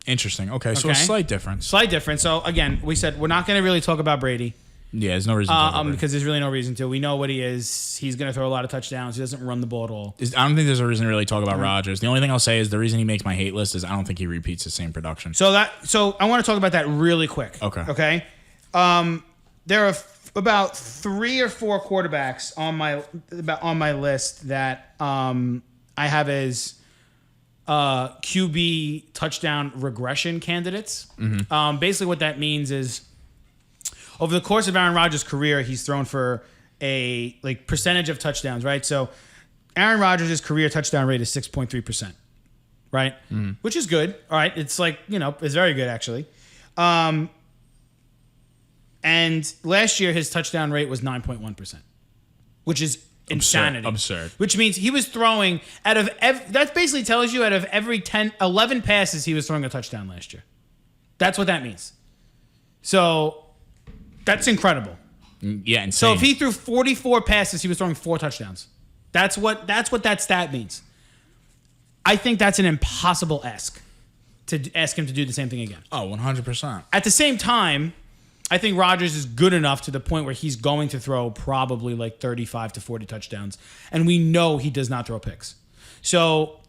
Interesting. Okay, so a slight difference. Slight difference. So again, we said we're not going to really talk about Brady. Yeah, there's no reason to. Because there's really no reason to. We know what he is. He's going to throw a lot of touchdowns. He doesn't run the ball at all. I don't think there's a reason to really talk about Rodgers. The only thing I'll say is the reason he makes my hate list is I don't think he repeats the same production. So I want to talk about that really quick. Okay. Okay. There are about 3 or 4 quarterbacks on my list that I have as QB touchdown regression candidates. Mm-hmm. Basically, what that means is over the course of Aaron Rodgers' career, he's thrown for a percentage of touchdowns, right? So Aaron Rodgers' career touchdown rate is 6.3%, right? Mm-hmm. Which is good. All right, it's it's very good actually. And last year his touchdown rate was 9.1%, which is insanity. Absurd. Which means he was throwing that basically tells you out of every 11 passes he was throwing a touchdown last year. That's what that means. So that's incredible. Yeah, insane. So if he threw 44 passes, he was throwing 4 touchdowns. That's what that stat means. I think that's an impossible ask to ask him to do the same thing again. Oh, 100%. At the same time, I think Rodgers is good enough to the point where he's going to throw probably 35 to 40 touchdowns. And we know he does not throw picks. So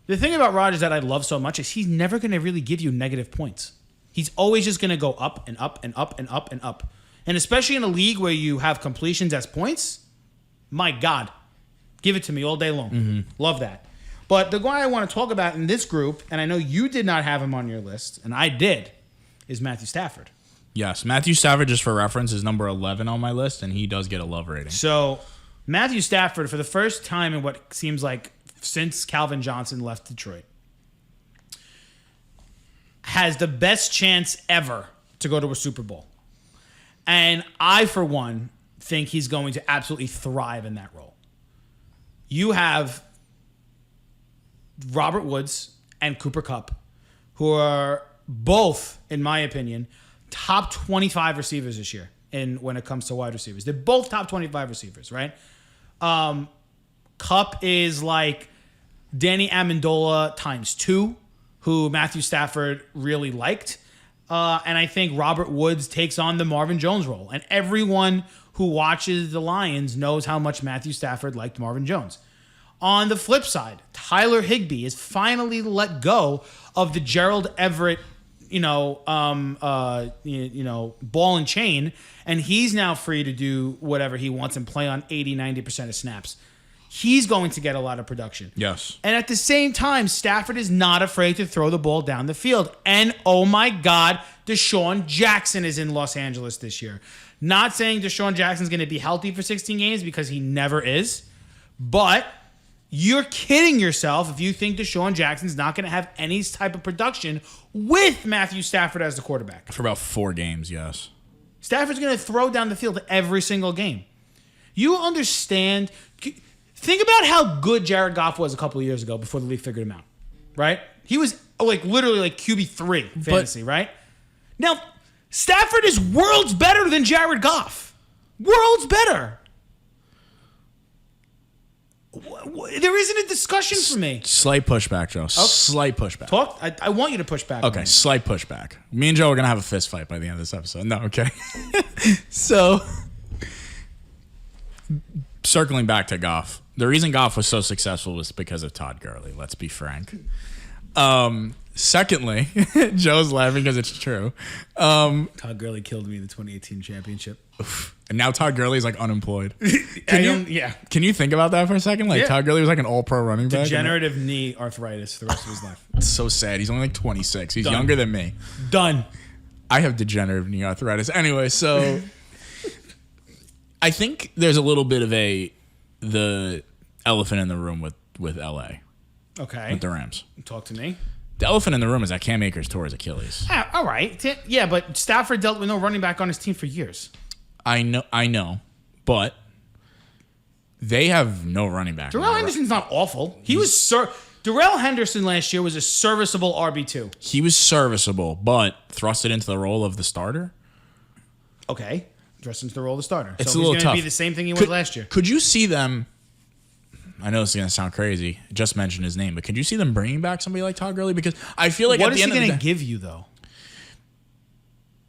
the thing about Rodgers that I love so much is he's never going to really give you negative points. He's always just going to go up and up and up and up and up. And especially in a league where you have completions as points, my God, give it to me all day long. Mm-hmm. Love that. But the guy I want to talk about in this group, and I know you did not have him on your list, and I did, is Matthew Stafford. Yes, Matthew Stafford, just for reference, is number 11 on my list, and he does get a love rating. So Matthew Stafford, for the first time in what seems like since Calvin Johnson left Detroit, has the best chance ever to go to a Super Bowl. And I, for one, think he's going to absolutely thrive in that role. You have Robert Woods and Cooper Kupp, who are both, in my opinion, top 25 receivers this year when it comes to wide receivers. They're both top 25 receivers, right? Kupp is like Danny Amendola times 2, who Matthew Stafford really liked. And I think Robert Woods takes on the Marvin Jones role. And everyone who watches the Lions knows how much Matthew Stafford liked Marvin Jones. On the flip side, Tyler Higby is finally let go of the Gerald Everett, ball and chain, and he's now free to do whatever he wants and play on 80-90% of snaps. He's going to get a lot of production. Yes. And at the same time, Stafford is not afraid to throw the ball down the field. And oh my God, Deshaun Jackson is in Los Angeles this year. Not saying Deshaun Jackson's going to be healthy for 16 games because he never is, but you're kidding yourself if you think Deshaun Jackson's not going to have any type of production with Matthew Stafford as the quarterback. For about 4 games, yes. Stafford's going to throw down the field every single game. You understand? Think about how good Jared Goff was a couple of years ago before the league figured him out, right? He was literally QB3 fantasy, right? Now, Stafford is worlds better than Jared Goff. Worlds better. There isn't a discussion for me. Slight pushback, Joe. Slight pushback. Talk. I want you to push back. Okay, slight pushback. Me and Joe are going to have a fist fight by the end of this episode. No, okay. So, circling back to Goff. The reason Goff was so successful was because of Todd Gurley. Let's be frank. Secondly, Joe's laughing because it's true. Todd Gurley killed me in the 2018 championship. And now Todd Gurley's like unemployed. Yeah. Can you think about that for a second? Like Todd Gurley was like an all-pro running back. Degenerative knee arthritis for the rest of his life. It's so sad. He's only like 26. He's Done. younger than me. Done. I have degenerative knee arthritis. Anyway, so I think there's a little bit of the elephant in the room with LA. Okay. With the Rams. Talk to me. The elephant in the room is that Cam Akers tore his Achilles. Ah, all right. Yeah, but Stafford dealt with no running back on his team for years. I know, but they have no running back. Darrell Henderson's not awful. Darrell Henderson last year was a serviceable RB2. He was serviceable, but thrusted into the role of the starter. Okay. Thrust into the role of the starter. It's so a little he's tough. Going to be the same thing he was last year. Could you see them? I know this is going to sound crazy. Just mention his name, but could you see them bringing back somebody like Todd Gurley? Because I feel like what at is the he end going of to give you, though?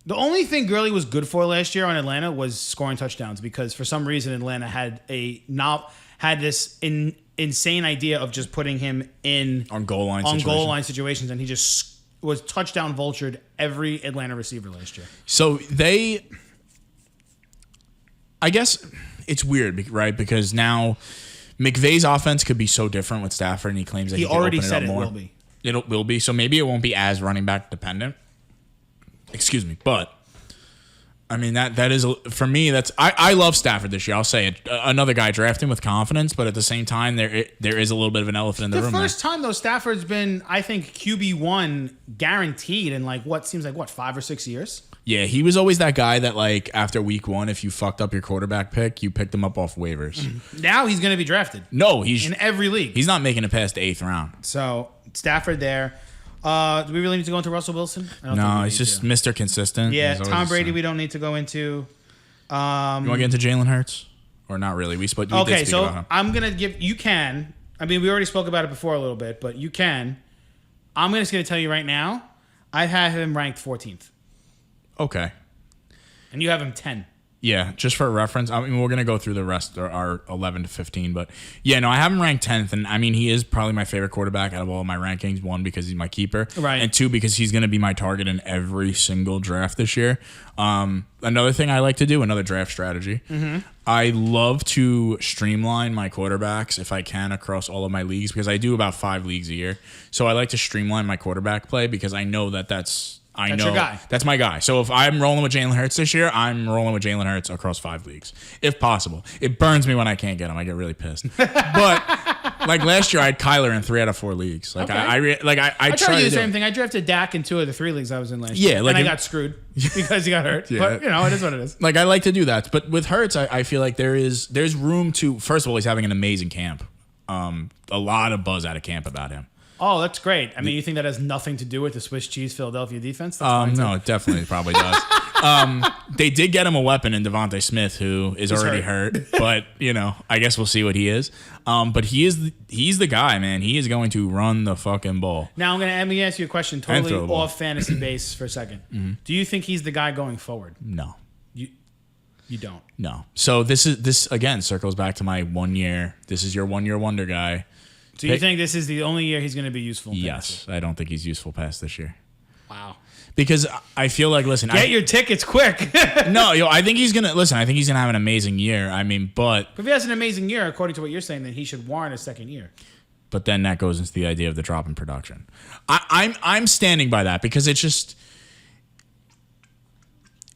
The only thing Gurley was good for last year on Atlanta was scoring touchdowns because for some reason Atlanta had this insane idea of just putting him in on goal line situations, and he just was touchdown vultured every Atlanta receiver last year. So I guess it's weird, right? Because now McVay's offense could be so different with Stafford, and he claims that he already can open said it up more. Will be. It will be. So maybe it won't be as running back dependent. Excuse me, but I mean that is for me. I love Stafford this year. I'll say it. Another guy drafting with confidence, but at the same time, there is a little bit of an elephant in the room. The first time though, Stafford's been, I think, QB1 guaranteed in what seems like 5 or 6 years. Yeah, he was always that guy that after week 1, if you fucked up your quarterback pick, you picked him up off waivers. Now he's going to be drafted. No, he's in every league. He's not making it past the 8th round. So Stafford there. Do we really need to go into Russell Wilson? No, he's just Mr. Consistent. Yeah, Tom Brady we don't need to go into. You want to get into Jalen Hurts? Or not really? We did speak about him. I'm going to give... You can. I mean, we already spoke about it before a little bit, but you can. I'm just going to tell you right now, I have him ranked 14th. Okay. And you have him 10. Yeah, just for reference, I mean, we're going to go through the rest, our 11 to 15, but yeah, no, I have him ranked 10th, and I mean, he is probably my favorite quarterback out of all of my rankings, 1, because he's my keeper, right, and 2, because he's going to be my target in every single draft this year. Another thing I like to do, another draft strategy, I love to streamline my quarterbacks if I can across all of my leagues, because I do about 5 leagues a year, so I like to streamline my quarterback play, because I know that's your guy. That's my guy. So if I'm rolling with Jalen Hurts this year, I'm rolling with Jalen Hurts across 5 leagues, if possible. It burns me when I can't get him. I get really pissed. But like last year, I had Kyler in 3 out of 4 leagues. Like okay. I try to do the same thing. I drafted Dak in 2 of the 3 leagues I was in last year. Yeah, and I got screwed because he got hurt. Yeah. But it is what it is. Like I like to do that. But with Hurts, I feel like there's room to. First of all, he's having an amazing camp. A lot of buzz out of camp about him. Oh, that's great. I mean, you think that has nothing to do with the Swiss cheese Philadelphia defense? No, it definitely probably does. They did get him a weapon in Davonte Smith, who is already hurt. But I guess we'll see what he is. But he's the guy, man. He is going to run the fucking ball. Now let me ask you a question, totally off fantasy base for a second. Mm-hmm. Do you think he's the guy going forward? No. You don't? No. So this again circles back to my 1 year. This is your 1 year wonder guy. So you think this is the only year he's going to be useful? Yes, I don't think he's useful past this year. Wow. Because I feel like, listen, get your tickets quick. No, I think he's gonna I think he's gonna have an amazing year. I mean, but if he has an amazing year, according to what you're saying, then he should warrant a second year. But then that goes into the idea of the drop in production. I'm standing by that because it's just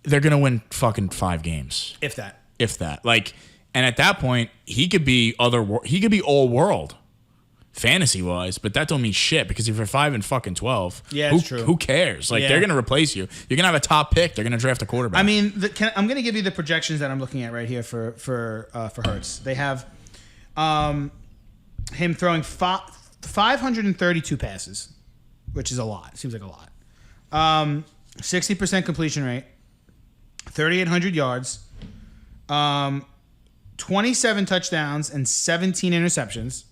they're gonna win fucking 5 games, if that. And at that point, he could be all world. Fantasy wise, but that don't mean shit because if you're 5-12, it's true. Who cares? They're gonna replace you. You're gonna have a top pick. They're gonna draft a quarterback. I mean, I'm gonna give you the projections that I'm looking at right here for Hurts. They have him throwing 532 passes, which is a lot. Seems like a lot. 60% completion rate, 3,800 yards, 27 touchdowns and 17 interceptions.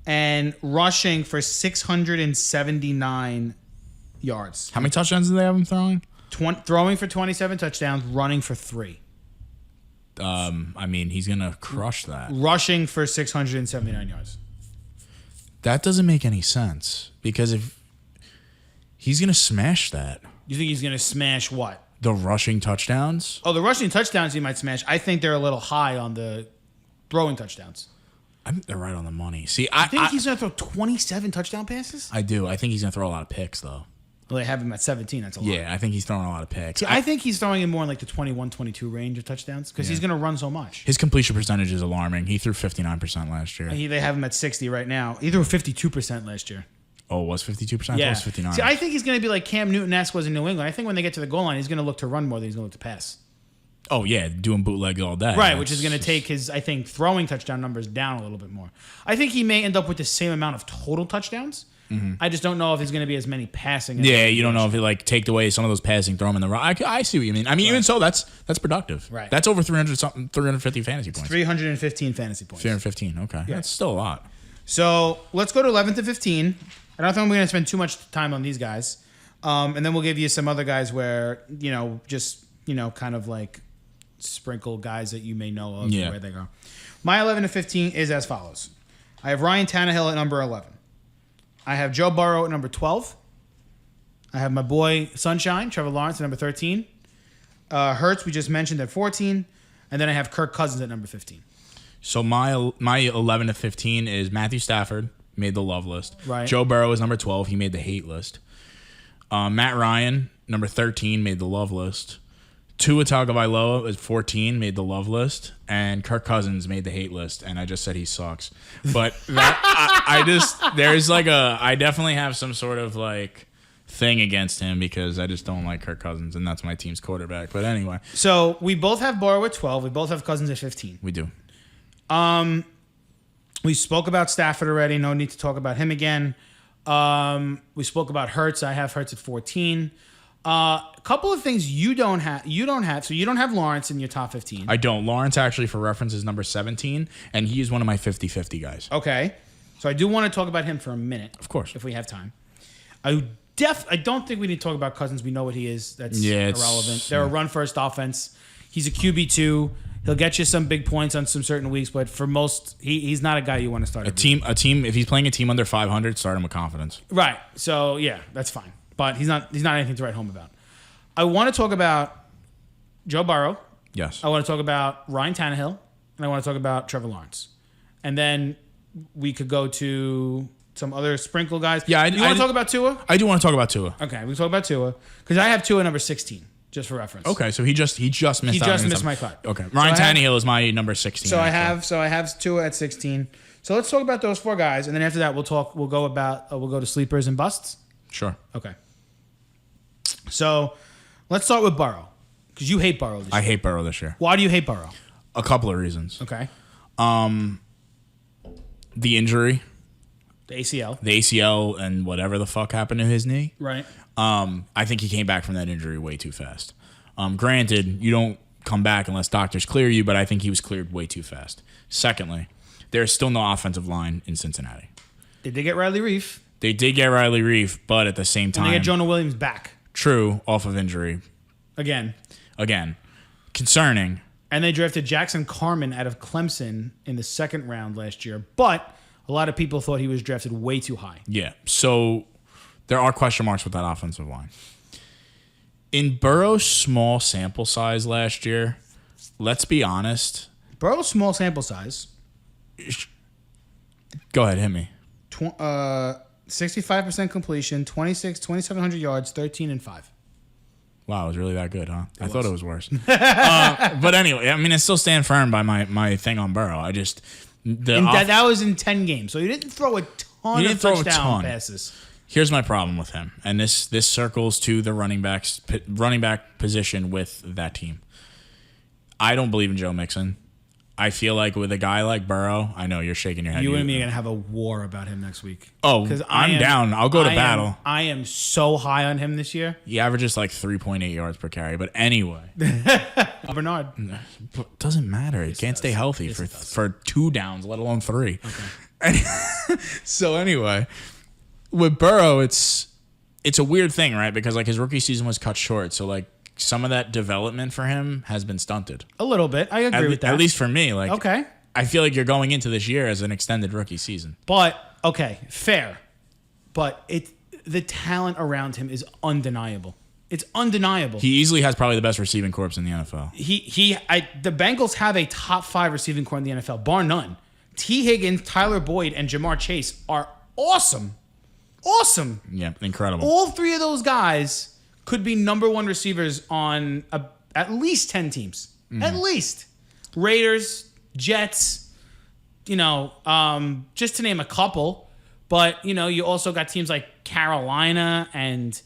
And rushing for 679 yards. How many touchdowns do they have him throwing? Throwing for 27 touchdowns, running for 3. I mean, he's going to crush that. Rushing for 679 yards. That doesn't make any sense because if he's going to smash that. You think he's going to smash what? The rushing touchdowns? Oh, the rushing touchdowns he might smash. I think they're a little high on the throwing touchdowns. I think they're right on the money. See, I think he's going to throw 27 touchdown passes? I do. I think he's going to throw a lot of picks, though. Well, they have him at 17. That's a lot. Yeah, I think he's throwing a lot of picks. See, I think he's throwing in more in like the 21, 22 range of touchdowns because he's going to run so much. His completion percentage is alarming. He threw 59% last year. They have him at 60 right now. He threw 52% last year. Oh, it was 52%? Yeah. It was 59%. See, I think he's going to be like Cam Newton-esque was in New England. I think when they get to the goal line, he's going to look to run more than he's going to look to pass. Oh, yeah, doing bootlegs all day. Right, which is going to take his, I think, throwing touchdown numbers down a little bit more. I think he may end up with the same amount of total touchdowns. Mm-hmm. I just don't know if he's going to be as many passing. Yeah, you don't know if he take away some of those passing, throw him in the rock. I see what you mean. I mean, even so, that's productive. Right. That's over 350 fantasy points. 315 fantasy points. 315, okay. Yeah. That's still a lot. So let's go to 11 to 15. I don't think we're going to spend too much time on these guys. And then we'll give you some other guys where, kind of like sprinkle guys that you may know of and where they go. My 11 to 15 is as follows. I have Ryan Tannehill at number 11. I have Joe Burrow at number 12. I have my boy Sunshine, Trevor Lawrence, at number 13. Hurts, we just mentioned, at 14. And then I have Kirk Cousins at number 15. So my 11 to 15 is Matthew Stafford, made the love list. Right. Joe Burrow is number 12. He made the hate list. Matt Ryan, number 13, made the love list. Tua Tagovailoa is 14, made the love list, and Kirk Cousins made the hate list. And I just said he sucks, but I definitely have some sort of like thing against him because I just don't like Kirk Cousins, and that's my team's quarterback. But anyway, so we both have Burrow at 12. We both have Cousins at 15. We do. We spoke about Stafford already. No need to talk about him again. We spoke about Hurts. I have Hurts at 14. A couple of things you don't have. So you don't have Lawrence in your top 15. I don't. Lawrence, actually, for reference, is number 17, and he is one of my 50-50 guys. Okay. So I do want to talk about him for a minute. Of course. If we have time. I don't think we need to talk about Cousins. We know what he is. That's irrelevant. They're a run-first offense. He's a QB2. He'll get you some big points on some certain weeks, but for most, he's not a guy you want to start. A team. If he's playing a team under 500, start him with confidence. Right. So yeah, that's fine. But he's not anything to write home about. I want to talk about Joe Burrow. Yes. I want to talk about Ryan Tannehill, and I want to talk about Trevor Lawrence, and then we could go to some other sprinkle guys. Yeah. You want to talk about Tua? I do want to talk about Tua. Okay, we can talk about Tua because I have Tua number 16. Just for reference. Okay, so he just missed out. He just missed my cut. Okay, Ryan Tannehill is my number 16. So I have Tua at 16. So let's talk about those 4 guys, and then after that we'll go to sleepers and busts. Sure. Okay. So let's start with Burrow because you hate Burrow this year. I hate Burrow this year. Why do you hate Burrow? A couple of reasons. Okay. The injury. The ACL. The ACL and whatever the fuck happened to his knee. Right. I think he came back from that injury way too fast. Granted, you don't come back unless doctors clear you, but I think he was cleared way too fast. Secondly, there's still no offensive line in Cincinnati. They did get Riley Reef. They did get Riley Reef, but at the same time, And they get Jonah Williams back. True, off of injury. Again. Concerning. And they drafted Jackson Carman out of Clemson in the second round last year. But a lot of people thought he was drafted way too high. Yeah. So there are question marks with that offensive line. In Burrow's small sample size last year, let's be honest. Burrow's small sample size. Go ahead, hit me. 65% completion, 2,700 yards, 13-5. Wow, it was really that good, huh? I thought it was worse. But anyway, I mean, I still stand firm by my thing on Burrow. I just that was in 10 games, so you didn't throw a ton of touchdown passes. Here's my problem with him, and this circles to the running back position with that team. I don't believe in Joe Mixon. I feel like with a guy like Burrow, I know you're shaking your head. You and me are going to have a war about him next week. Oh, I'm down. I'll go to battle. I am so high on him this year. He averages like 3.8 yards per carry. But anyway. Bernard. Doesn't matter. He can't stay healthy for 2 downs, let alone 3. Okay. So anyway, with Burrow, it's a weird thing, right? Because like his rookie season was cut short. So like, some of that development for him has been stunted. A little bit. I agree with that. At least for me. Like, okay. I feel like you're going into this year as an extended rookie season. But, okay, fair. But the talent around him is undeniable. It's undeniable. He easily has probably the best receiving corps in the NFL. The Bengals have a top 5 receiving corps in the NFL, bar none. T. Higgins, Tyler Boyd, and Jamar Chase are awesome. Awesome. Yeah, incredible. All 3 of those guys could be number 1 receivers on at least 10 teams. At least. Raiders, Jets, just to name a couple. But, you also got teams like Carolina and,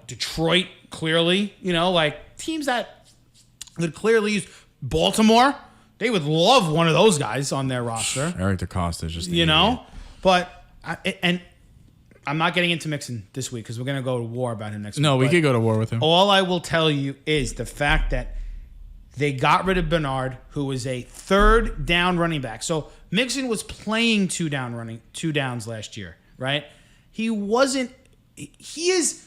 Detroit, clearly. Like teams that would clearly use Baltimore. They would love one of those guys on their roster. Eric DeCosta is just But, I'm not getting into Mixon this week because we're going to go to war about him next week. No, we could go to war with him. All I will tell you is the fact that they got rid of Bernard, who was a 3rd down running back. So Mixon was playing 2 downs last year, right? He is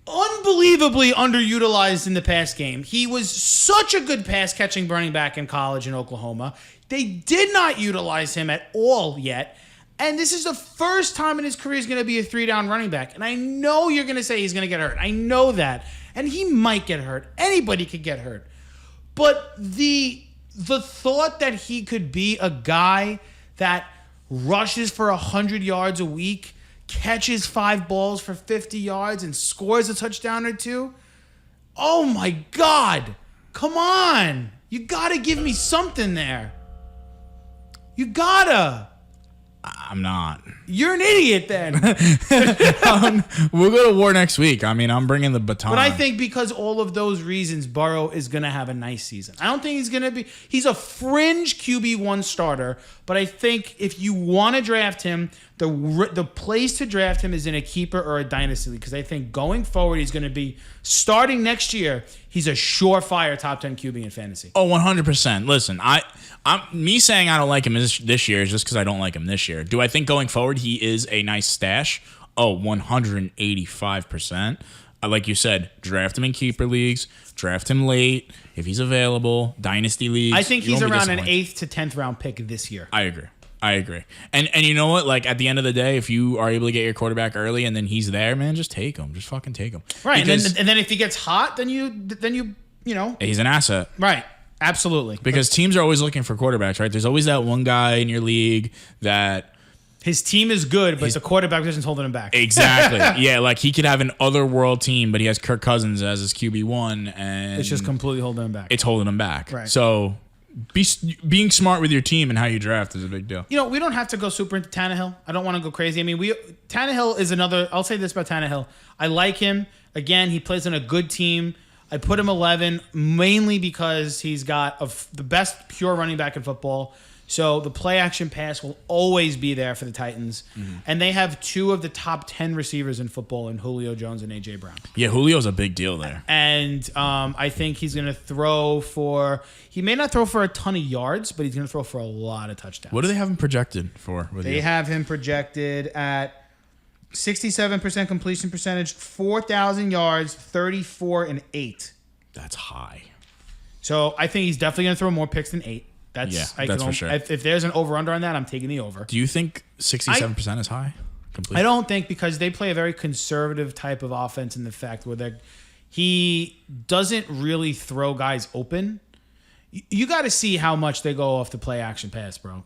unbelievably underutilized in the pass game. He was such a good pass catching running back in college in Oklahoma. They did not utilize him at all yet. And this is the first time in his career he's going to be a 3-down running back. And I know you're going to say he's going to get hurt. I know that. And he might get hurt. Anybody could get hurt. But the thought that he could be a guy that rushes for 100 yards a week, catches 5 balls for 50 yards, and scores a touchdown or 2, oh my God. Come on. You got to give me something there. You got to. I'm not. You're an idiot then. We'll go to war next week. I mean, I'm bringing the baton. But I think because all of those reasons, Burrow is going to have a nice season. I don't think he's going to be... He's a fringe QB1 starter, but I think if you want to draft him, the place to draft him is in a keeper or a dynasty league because I think going forward, he's going to be... Starting next year, he's a surefire top 10 QB in fantasy. Oh, 100%. Listen, I'm me saying I don't like him this year is just because I don't like him this year. Do I think going forward he is a nice stash? Oh, 185%. Like you said, draft him in keeper leagues, draft him late if he's available, dynasty leagues. I think he's around an 8th to 10th round pick this year. I agree. And you know what? Like at the end of the day, if you are able to get your quarterback early and then he's there, man, just take him. Just fucking take him. Right. And then if he gets hot, then you he's an asset. Right. Absolutely. Because teams are always looking for quarterbacks, right? There's always that one guy in your league that his team is good, but the quarterback position's holding him back. Exactly. Yeah, like he could have an otherworld team, but he has Kirk Cousins as his QB1, and it's just completely holding him back. It's holding him back. Right. So being smart with your team and how you draft is a big deal. We don't have to go super into Tannehill. I don't want to go crazy. I mean, Tannehill is another. I'll say this about Tannehill. I like him. Again, he plays on a good team. I put him 11 mainly because he's got the best pure running back in football. So the play action pass will always be there for the Titans. And they have 2 of the top 10 receivers in football in Julio Jones and A.J. Brown. Yeah, Julio's a big deal there. And I think he's going to throw for – he may not throw for a ton of yards, but he's going to throw for a lot of touchdowns. What do they have him projected for? They have him projected at 67% completion percentage, 4,000 yards, 34-8. That's high. So I think he's definitely going to throw more picks than 8. That's for sure. If there's an over-under on that, I'm taking the over. Do you think 67% is high? I don't think, because they play a very conservative type of offense in the fact where he doesn't really throw guys open. You got to see how much they go off the play action pass, bro.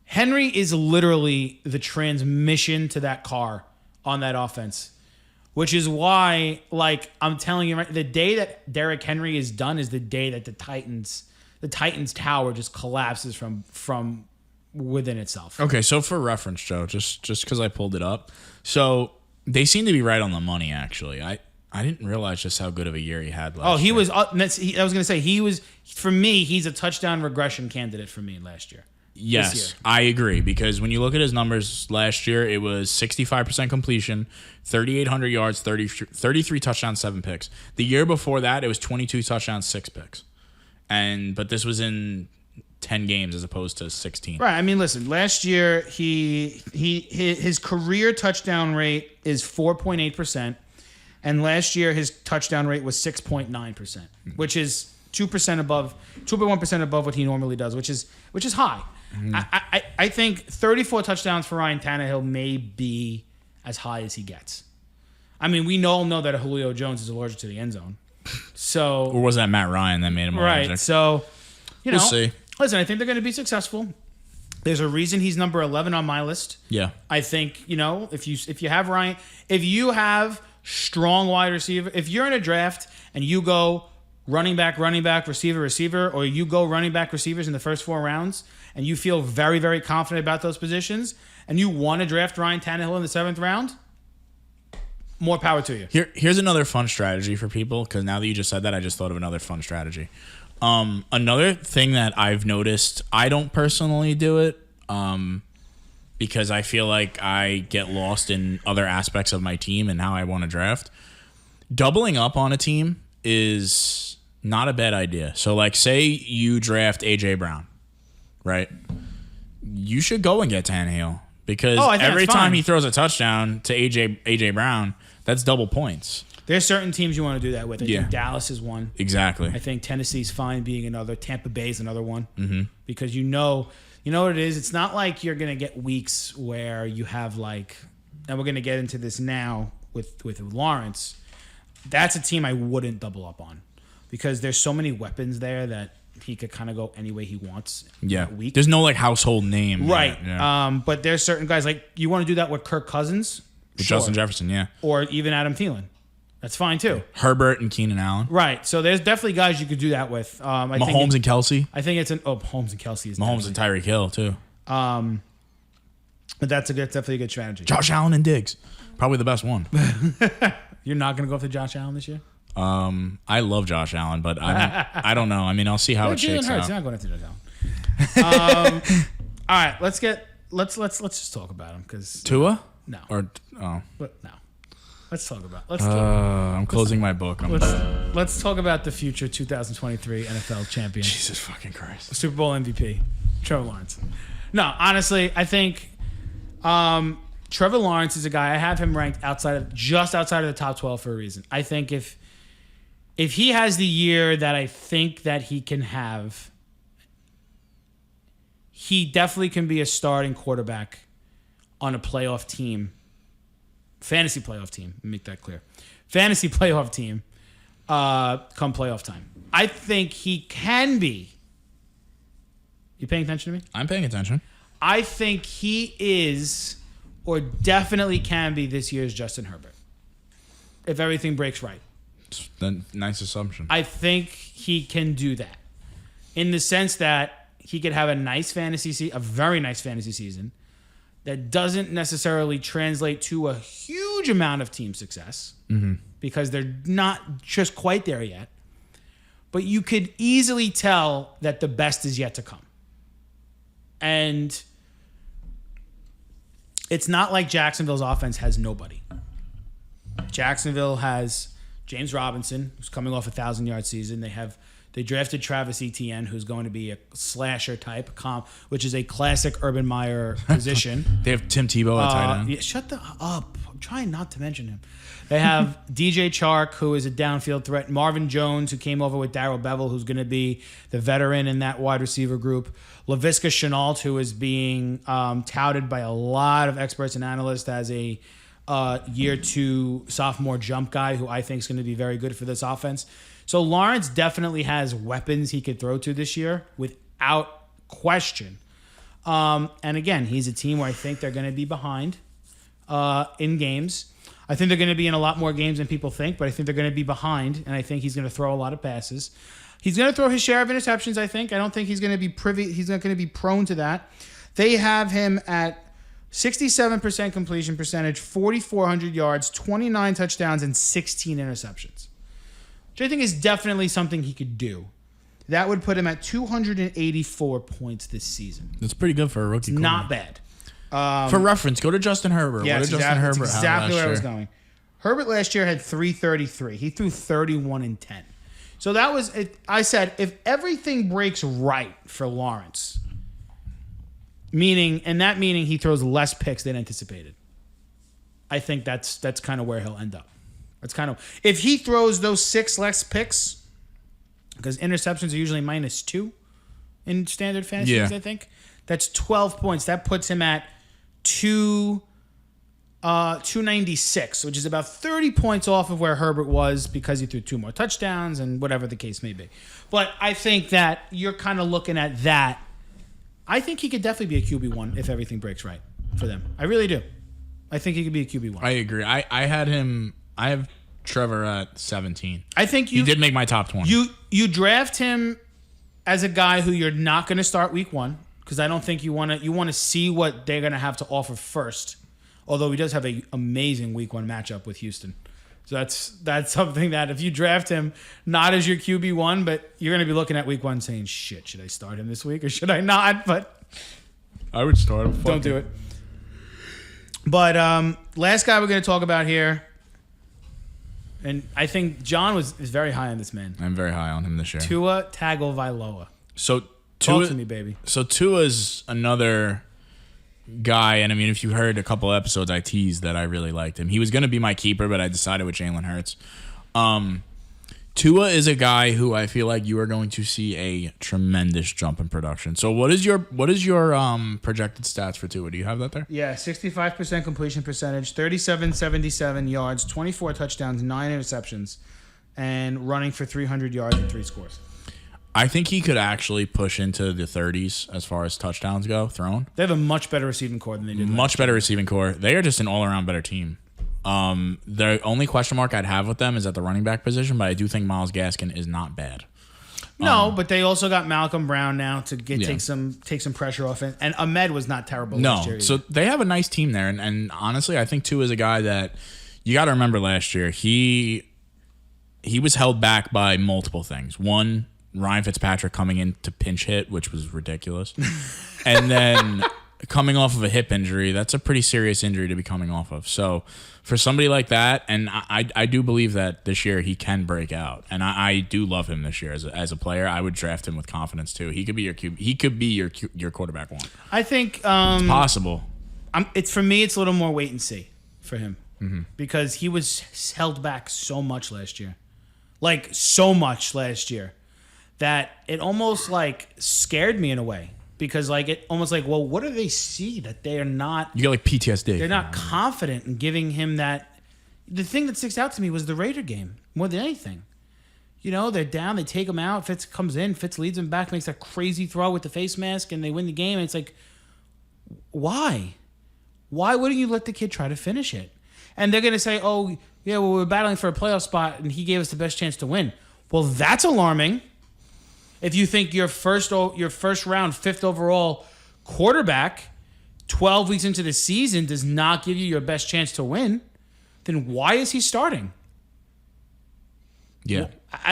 Henry is literally the transmission to that car on that offense, which is why, like, I'm telling you, right, the day that Derrick Henry is done is the day that the Titans tower just collapses from within itself. Okay, so for reference, Joe, just because I pulled it up, so they seem to be right on the money. Actually, I didn't realize just how good of a year he had last year. Was. I was going to say he was, for me. He's a touchdown regression candidate for me last year. Yes, I agree, because when you look at his numbers last year, it was 65% completion, 3,800 yards, 33 touchdowns, 7 picks. The year before that, it was 22 touchdowns, 6 picks. But this was in 10 games as opposed to 16. Right. I mean, listen, last year his career touchdown rate is 4.8%, and last year his touchdown rate was 6.9%, which is 2% above, 2.1% above what he normally does, which is high. I think 34 touchdowns for Ryan Tannehill may be as high as he gets. I mean, we all know that Julio Jones is allergic to the end zone. So, or was that Matt Ryan that made him allergic? Right. So, we'll see. Listen, I think they're going to be successful. There's a reason he's number 11 on my list. Yeah. I think, if you have Ryan, if you have strong wide receiver, if you're in a draft and you go running back, receiver, or you go running back receivers in the first 4 rounds, and you feel very, very confident about those positions, and you want to draft Ryan Tannehill in the 7th round, more power to you. Here's another fun strategy for people, because now that you just said that, I just thought of another fun strategy. Another thing that I've noticed, I don't personally do it because I feel like I get lost in other aspects of my team and how I want to draft. Doubling up on a team is not a bad idea. So, like, say you draft A.J. Brown, right? You should go and get Tannehill, because every time he throws a touchdown to A.J. Brown, that's double points. There's certain teams you want to do that with. I think Dallas is one. Exactly. I think Tennessee's fine being another. Tampa Bay is another one. Mm-hmm. Because you know what it is? It's not like you're going to get weeks where you have, like, and we're going to get into this now with Lawrence. That's a team I wouldn't double up on, because there's so many weapons there that he could kind of go any way he wants. Yeah. Week. There's no, like, household name. Right. Yeah. But there's certain guys, like, you want to do that with Kirk Cousins. With Justin Jefferson, yeah. Or even Adam Thielen. That's fine too. Herbert and Keenan Allen. Right. So there's definitely guys you could do that with. Mahomes and Kelsey. I think it's Mahomes and Kelsey is Mahomes and Tyreek Hill too. But that's definitely a good strategy. Josh Allen and Diggs, probably the best one. You're not going to go after Josh Allen this year? I love Josh Allen, but I don't know. I mean, I'll see how it shakes out. You're not going after Josh Allen. All right. Let's just talk about him, because Tua. No. No. Let's talk about. I'm closing my book. Let's talk about the future 2023 NFL champion. Jesus fucking Christ. Super Bowl MVP, Trevor Lawrence. No, honestly, I think Trevor Lawrence is a guy, I have him ranked just outside of the top 12 for a reason. I think if he has the year that I think that he can have, he definitely can be a starting quarterback on a playoff team. Fantasy playoff team, let me make that clear. Fantasy playoff team come playoff time. I think he can be. You paying attention to me? I'm paying attention. I think he is, or definitely can be, this year's Justin Herbert, if everything breaks right. Nice assumption. I think he can do that, in the sense that he could have a very nice fantasy season that doesn't necessarily translate to a huge amount of team success, because they're not just quite there yet. But you could easily tell that the best is yet to come. And it's not like Jacksonville's offense has nobody. Jacksonville has James Robinson, who's coming off a 1,000-yard season. They drafted Travis Etienne, who's going to be a slasher type, which is a classic Urban Meyer position. They have Tim Tebow at tight end. Yeah, shut up. I'm trying not to mention him. They have DJ Chark, who is a downfield threat. Marvin Jones, who came over with Darrell Bevel, who's going to be the veteran in that wide receiver group. Laviska Shenault, who is being touted by a lot of experts and analysts as a year 2 sophomore jump guy, who I think is going to be very good for this offense. So Lawrence definitely has weapons he could throw to this year without question. And again, he's a team where I think they're going to be behind in games. I think they're going to be in a lot more games than people think, but I think they're going to be behind, and I think he's going to throw a lot of passes. He's going to throw his share of interceptions, I think. I don't think he's going to be he's not going to be prone to that. They have him at 67% completion percentage, 4,400 yards, 29 touchdowns, and 16 interceptions, which I think is definitely something he could do. That would put him at 284 points this season. That's pretty good for a rookie. Not bad. For reference, go to Justin Herbert. Yeah, what did that's exactly where I was going. Herbert last year had 333. He threw 31 and 10. So that was it. I said, if everything breaks right for Lawrence, meaning he throws less picks than anticipated, I think that's kind of where he'll end up. That's kind of, if he throws those 6 less picks, because interceptions are usually -2 in standard fantasy leagues, I think. That's 12 points. That puts him at 296, which is about 30 points off of where Herbert was because he threw 2 more touchdowns and whatever the case may be. But I think that you're kind of looking at that. I think he could definitely be a QB1 if everything breaks right for them. I really do. I think he could be a QB1. I agree. I have Trevor at 17. I think he did make my top 20. You draft him as a guy who you're not going to start week 1. Because I don't think you want to see what they're going to have to offer first. Although he does have an amazing week 1 matchup with Houston. So that's something that if you draft him not as your QB1, but you're going to be looking at week 1 saying, shit, should I start him this week or should I not? But I would start him. Don't do it. But last guy we're going to talk about here, and I think John is very high on this man. I'm very high on him this year. Tua Tagovailoa. So Talk to me, baby. So Tua's another guy, and I mean, if you heard a couple episodes, I teased that I really liked him. He was going to be my keeper, but I decided with Jalen Hurts. Tua is a guy who I feel like you are going to see a tremendous jump in production. So what is your projected stats for Tua? Do you have that there? Yeah, 65% completion percentage, 77 yards, 24 touchdowns, 9 interceptions, and running for 300 yards and 3 scores. I think he could actually push into the 30s as far as touchdowns go thrown. They have a much better receiving core than they did. Much better receiving core. They are just an all-around better team. The only question mark I'd have with them is at the running back position, but I do think Myles Gaskin is not bad. No, but they also got Malcolm Brown now to take some pressure off, and Ahmed was not terrible last year. So they have a nice team there, and honestly, I think Tua is a guy that you got to remember last year. He was held back by multiple things. One, Ryan Fitzpatrick coming in to pinch hit, which was ridiculous. And then coming off of a hip injury, that's a pretty serious injury to be coming off of. So for somebody like that, and I do believe that this year he can break out. And I do love him this year as a player. I would draft him with confidence too. He could be your quarterback 1. I think it's possible. For me, it's a little more wait and see for him. Mm-hmm. Because he was held back so much last year. Like so much last year. That it almost like scared me in a way because like it almost like, well, what do they see that they are not? You get like PTSD. They're not confident in giving him that. The thing that sticks out to me was the Raider game more than anything. You know, they're down, they take him out. Fitz comes in, Fitz leads him back, makes that crazy throw with the face mask, and they win the game. And it's like, why? Why wouldn't you let the kid try to finish it? And they're gonna say, oh yeah, well we're battling for a playoff spot, and he gave us the best chance to win. Well, that's alarming. If you think your first round, 5th overall quarterback, 12 weeks into the season does not give you your best chance to win, then why is he starting? Yeah.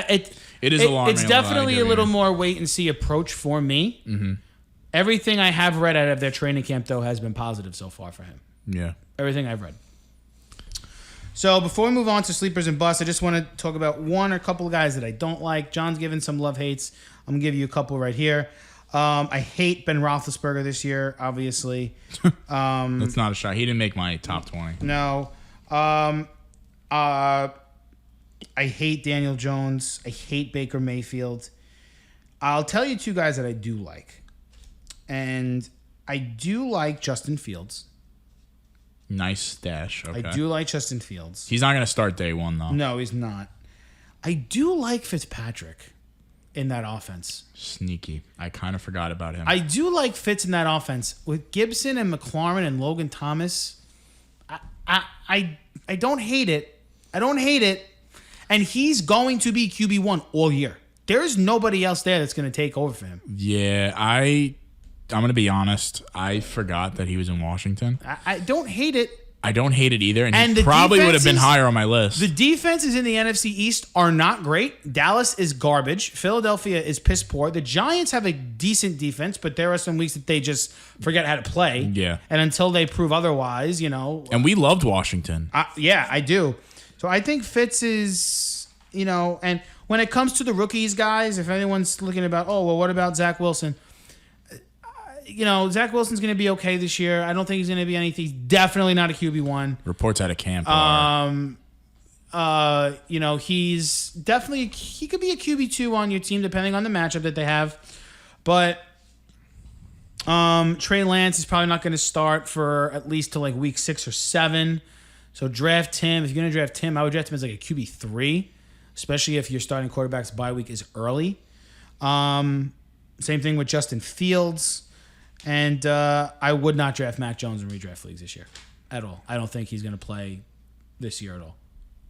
It is alarming. It's definitely a little more wait and see approach for me. Mm-hmm. Everything I have read out of their training camp, though, has been positive so far for him. Yeah. Everything I've read. So before we move on to sleepers and busts, I just want to talk about one or a couple of guys that I don't like. John's given some love-hates. I'm going to give you a couple right here. I hate Ben Roethlisberger this year, obviously. That's not a shot. He didn't make my top 20. No. I hate Daniel Jones. I hate Baker Mayfield. I'll tell you two guys that I do like. And I do like Justin Fields. Nice stash. Okay. I do like Justin Fields. He's not going to start day one, though. No, he's not. I do like Fitzpatrick in that offense. Sneaky. I kind of forgot about him. I do like Fitz in that offense. With Gibson and McLaurin and Logan Thomas, I don't hate it. I don't hate it. And he's going to be QB1 all year. There's nobody else there that's going to take over for him. Yeah, I'm going to be honest. I forgot that he was in Washington. I don't hate it. I don't hate it either, and he the probably would have been defenses- higher on my list. The defenses in the NFC East are not great. Dallas is garbage. Philadelphia is piss poor. The Giants have a decent defense, but there are some weeks that they just forget how to play. Yeah. And until they prove otherwise, you know. And we loved Washington. Yeah, I do. So I think Fitz is, you know, and when it comes to the rookies, guys, if anyone's looking about, oh, well, what about Zach Wilson? You know, Zach Wilson's going to be okay this year. I don't think he's going to be anything. He's definitely not a QB1. Reports out of camp. You know, he's definitely, he could be a QB2 on your team depending on the matchup that they have. But Trey Lance is probably not going to start for at least till like week 6 or 7. So draft him. If you're going to draft him, I would draft him as like a QB3, especially if your starting quarterback's bye week is early. Same thing with Justin Fields. And I would not draft Mac Jones in redraft leagues this year at all. I don't think he's going to play this year at all.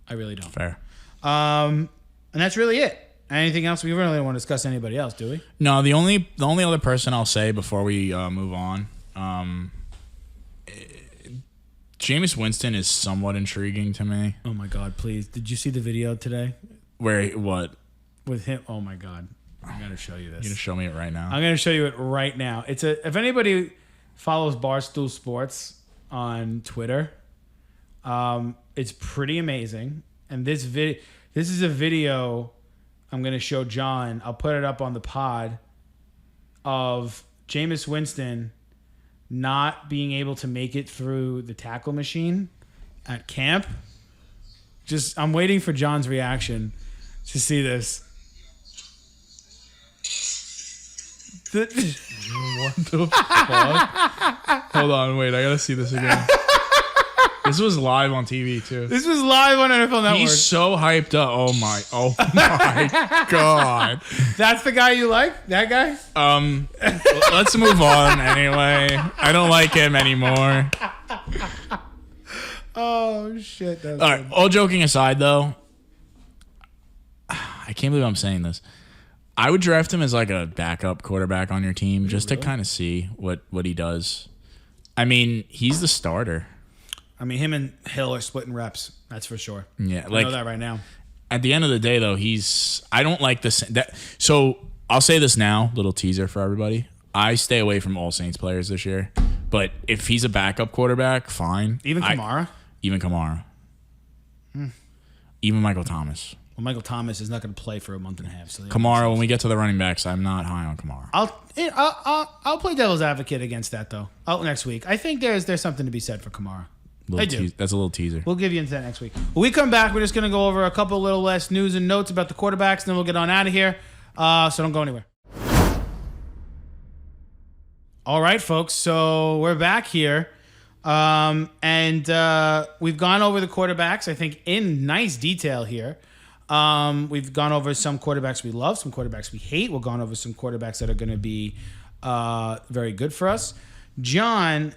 I really don't. Fair. And that's really it. Anything else? We really don't want to discuss anybody else, do we? No, the only other person I'll say before we move on, Jameis Winston is somewhat intriguing to me. Oh my God! Please, did you see the video today What? with him? Oh my God! I'm gonna show you this. You're gonna show me it right now. I'm gonna show you it right now. If anybody follows Barstool Sports on Twitter, it's pretty amazing. And this is a video I'm gonna show John. I'll put it up on the pod of Jameis Winston not being able to make it through the tackle machine at camp. I'm waiting for John's reaction to see this. What the fuck? Hold on, wait. I gotta see this again. This was live on TV too. This was live on NFL Network. He's so hyped up. Oh my God. That's the guy you like? That guy? Let's move on anyway. I don't like him anymore. Oh shit. All right. All joking aside, though, I can't believe I'm saying this. I would draft him as like a backup quarterback on your team just to kind of see what he does. I mean, he's the starter. I mean, him and Hill are splitting reps. That's for sure. Yeah, I know that right now. At the end of the day, though, I don't like this. So I'll say this now, little teaser for everybody. I stay away from all Saints players this year. But if he's a backup quarterback, fine. Even Kamara? Even Kamara. Even Michael Thomas. Well, Michael Thomas is not going to play for a month and a half. So Kamara, when we get to the running backs, I'm not high on Kamara. I'll play devil's advocate against that, though. Next week. I think there's something to be said for Kamara. I do. That's a little teaser. We'll give you into that next week. When we come back, we're just going to go over a couple little less news and notes about the quarterbacks, and then we'll get on out of here. So don't go anywhere. All right, folks. So we're back here. And we've gone over the quarterbacks, I think, in nice detail here. We've gone over some quarterbacks we love, some quarterbacks we hate. We've gone over some quarterbacks that are going to be very good for us. John,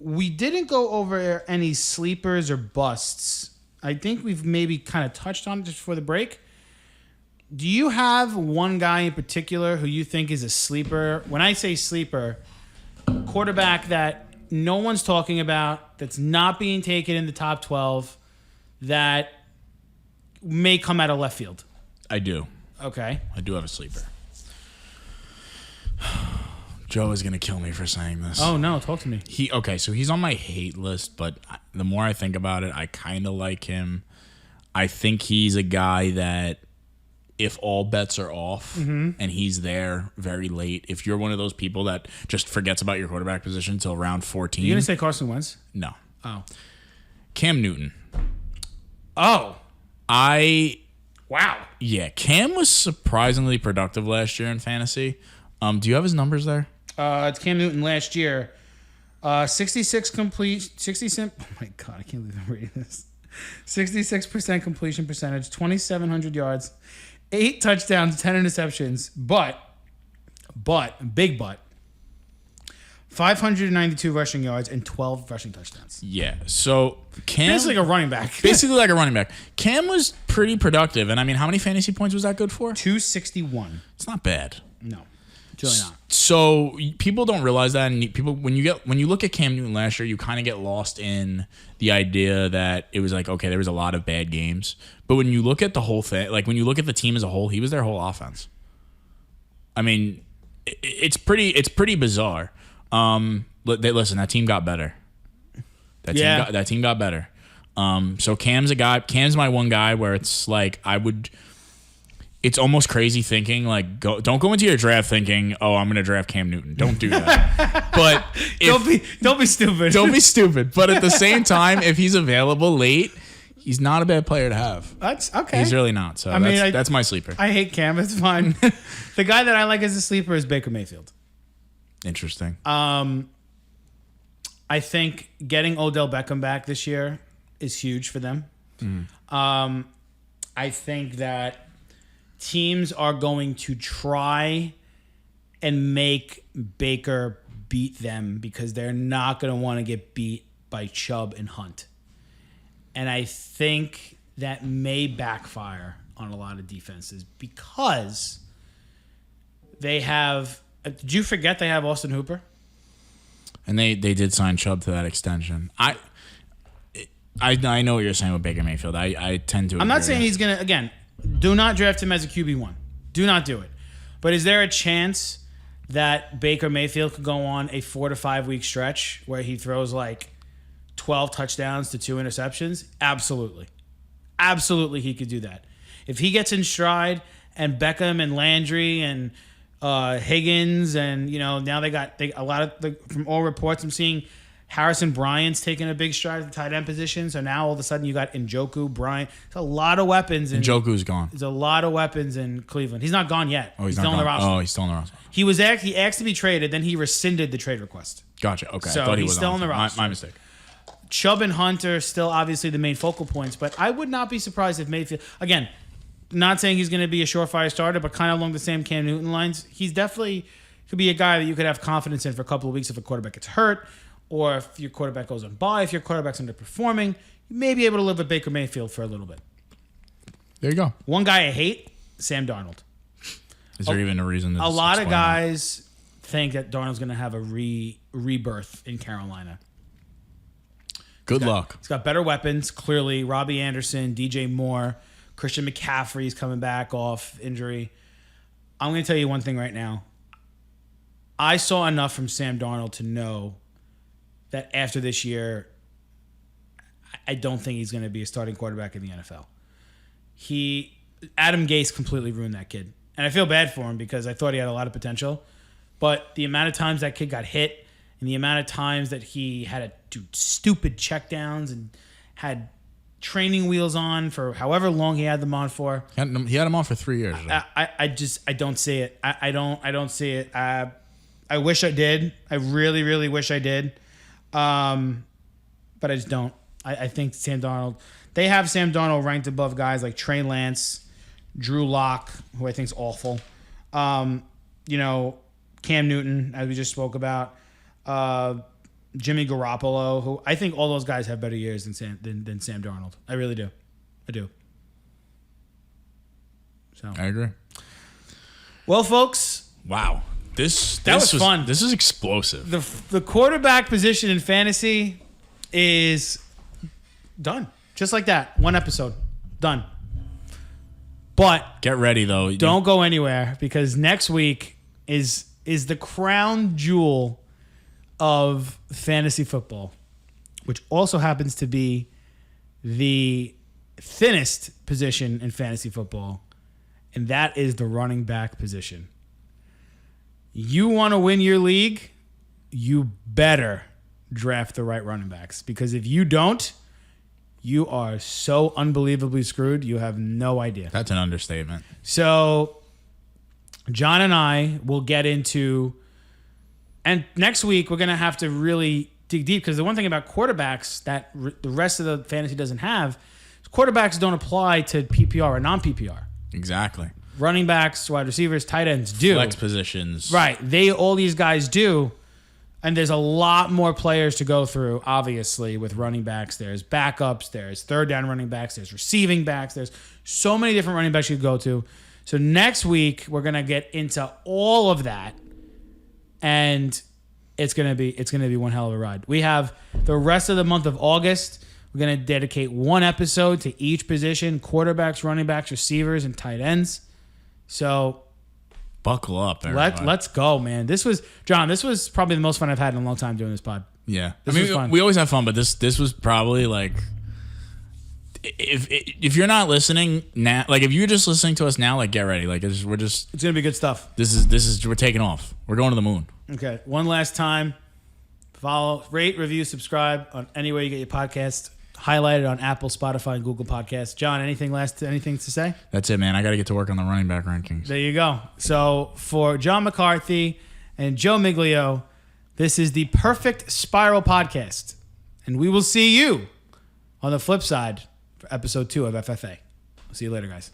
we didn't go over any sleepers or busts. I think we've maybe kind of touched on it just before the break. Do you have one guy in particular who you think is a sleeper? When I say sleeper, quarterback that no one's talking about, that's not being taken in the top 12, that may come out of left field. I do. Okay. I do have a sleeper. Joe is gonna kill me for saying this. Oh no, talk to me. So he's on my hate list, but the more I think about it, I kind of like him. I think he's a guy that if all bets are off and he's there very late, if you're one of those people that just forgets about your quarterback position until round 14. You gonna say Carson Wentz? No. Oh. Cam Newton. Oh. Wow. Yeah, Cam was surprisingly productive last year in fantasy. Do you have his numbers there? It's Cam Newton last year. 66 complete. 60. Oh my god, I can't believe I'm reading this. 66% completion percentage, 2,700 yards, 8 touchdowns, 10 interceptions. But, big but, 592 rushing yards and 12 rushing touchdowns. Yeah. So Cam, basically like a running back. Basically like a running back. Cam was pretty productive, and I mean, how many fantasy points was that good for? 261. It's not bad. No, it's really not. So people don't realize that, and people when you look at Cam Newton last year, you kind of get lost in the idea that it was like, okay, there was a lot of bad games, but when you look at the whole thing, like when you look at the team as a whole, he was their whole offense. I mean, it's pretty bizarre. Listen, that team got better. That team got better. So Cam's my one guy where it's like it's almost crazy thinking like don't go into your draft thinking, oh, I'm gonna draft Cam Newton. Don't do that. But don't be stupid. Don't be stupid. But at the same time, if he's available late, he's not a bad player to have. That's okay. He's really not. So that's my sleeper. I hate Cam. It's fine. The guy that I like as a sleeper is Baker Mayfield. Interesting. I think getting Odell Beckham back this year is huge for them. I think that teams are going to try and make Baker beat them because they're not going to want to get beat by Chubb and Hunt. And I think that may backfire on a lot of defenses because they have... Did you forget they have Austin Hooper? And they did sign Chubb to that extension. I know what you're saying with Baker Mayfield. I tend to agree. I'm not saying he's going to... Again, do not draft him as a QB1. Do not do it. But is there a chance that Baker Mayfield could go on a 4 to 5 week stretch where he throws like 12 touchdowns to 2 interceptions? Absolutely. Absolutely he could do that. If he gets in stride and Beckham and Landry and Higgins and, now they got a lot of, from all reports I'm seeing, Harrison Bryant's taking a big stride at the tight end position. So now all of a sudden you got Njoku, Bryant. There's a lot of weapons. Njoku's gone. There's a lot of weapons in Cleveland. He's not gone yet. Oh, he's still not on the gone. roster. Oh, he's still on the roster. He asked to be traded, then he rescinded the trade request. Gotcha. Okay. So I thought he he's was still on the roster. My mistake. Chubb and Hunt are still obviously the main focal points, but I would not be surprised if Mayfield, again, not saying he's going to be a surefire starter, but kind of along the same Cam Newton lines, he's definitely could be a guy that you could have confidence in for a couple of weeks if a quarterback gets hurt, or if your quarterback goes on bye, if your quarterback's underperforming, you may be able to live with Baker Mayfield for a little bit. There you go. One guy I hate, Sam Darnold. Is there even a reason to A lot of explain guys think that Darnold's going to have a rebirth in Carolina. Good luck. He's got better weapons, clearly. Robbie Anderson, DJ Moore, Christian McCaffrey's coming back off injury. I'm going to tell you one thing right now. I saw enough from Sam Darnold to know that after this year, I don't think he's going to be a starting quarterback in the NFL. Adam Gase completely ruined that kid. And I feel bad for him because I thought he had a lot of potential. But the amount of times that kid got hit and the amount of times that he had to do stupid checkdowns and had training wheels on for however long he had them on for. He had them on for 3 years. I don't see it. I don't see it. I wish I did. I really, really wish I did. But I just don't. I think Sam Darnold, they have Sam Darnold ranked above guys like Trey Lance, Drew Lock, who I think is awful. Cam Newton, as we just spoke about. Jimmy Garoppolo, who I think all those guys have better years than Sam Darnold. I really do. I do. So I agree. Well, folks. Wow. This was fun. This is explosive. The quarterback position in fantasy is done. Just like that. One episode. Done. But get ready, though. Don't go anywhere because next week is is the crown jewel of fantasy football, which also happens to be the thinnest position in fantasy football, and that is the running back position. You want to win your league, you better draft the right running backs, because if you don't, you are so unbelievably screwed, you have no idea. That's an understatement. So John and I will get into, and next week we're going to have to really dig deep, because the one thing about quarterbacks that the rest of the fantasy doesn't have is quarterbacks don't apply to PPR or non-PPR. Exactly. Running backs, wide receivers, tight ends do. Flex positions. Right. All these guys do. And there's a lot more players to go through, obviously, with running backs. There's backups. There's third down running backs. There's receiving backs. There's so many different running backs you could go to. So next week, we're going to get into all of that. And it's going to be one hell of a ride. We have the rest of the month of August. We're going to dedicate one episode to each position: quarterbacks, running backs, receivers, and tight ends. So buckle up, everybody. let's go, man. This was probably the most fun I've had in a long time doing this pod. Yeah. This was fun. We always have fun, but this was probably like, if you're not listening now, like if you're just listening to us now, like get ready. Like it's gonna be good stuff. We're taking off. We're going to the moon. Okay. One last time. Follow, rate, review, subscribe on any way you get your podcast. Highlight it on Apple, Spotify, and Google Podcasts. John, anything to say? That's it, man. I got to get to work on the running back rankings. There you go. So for John McCarthy and Joe Miglio, this is the Perfect Spiral Podcast. And we will see you on the flip side for episode 2 of FFA. I'll see you later, guys.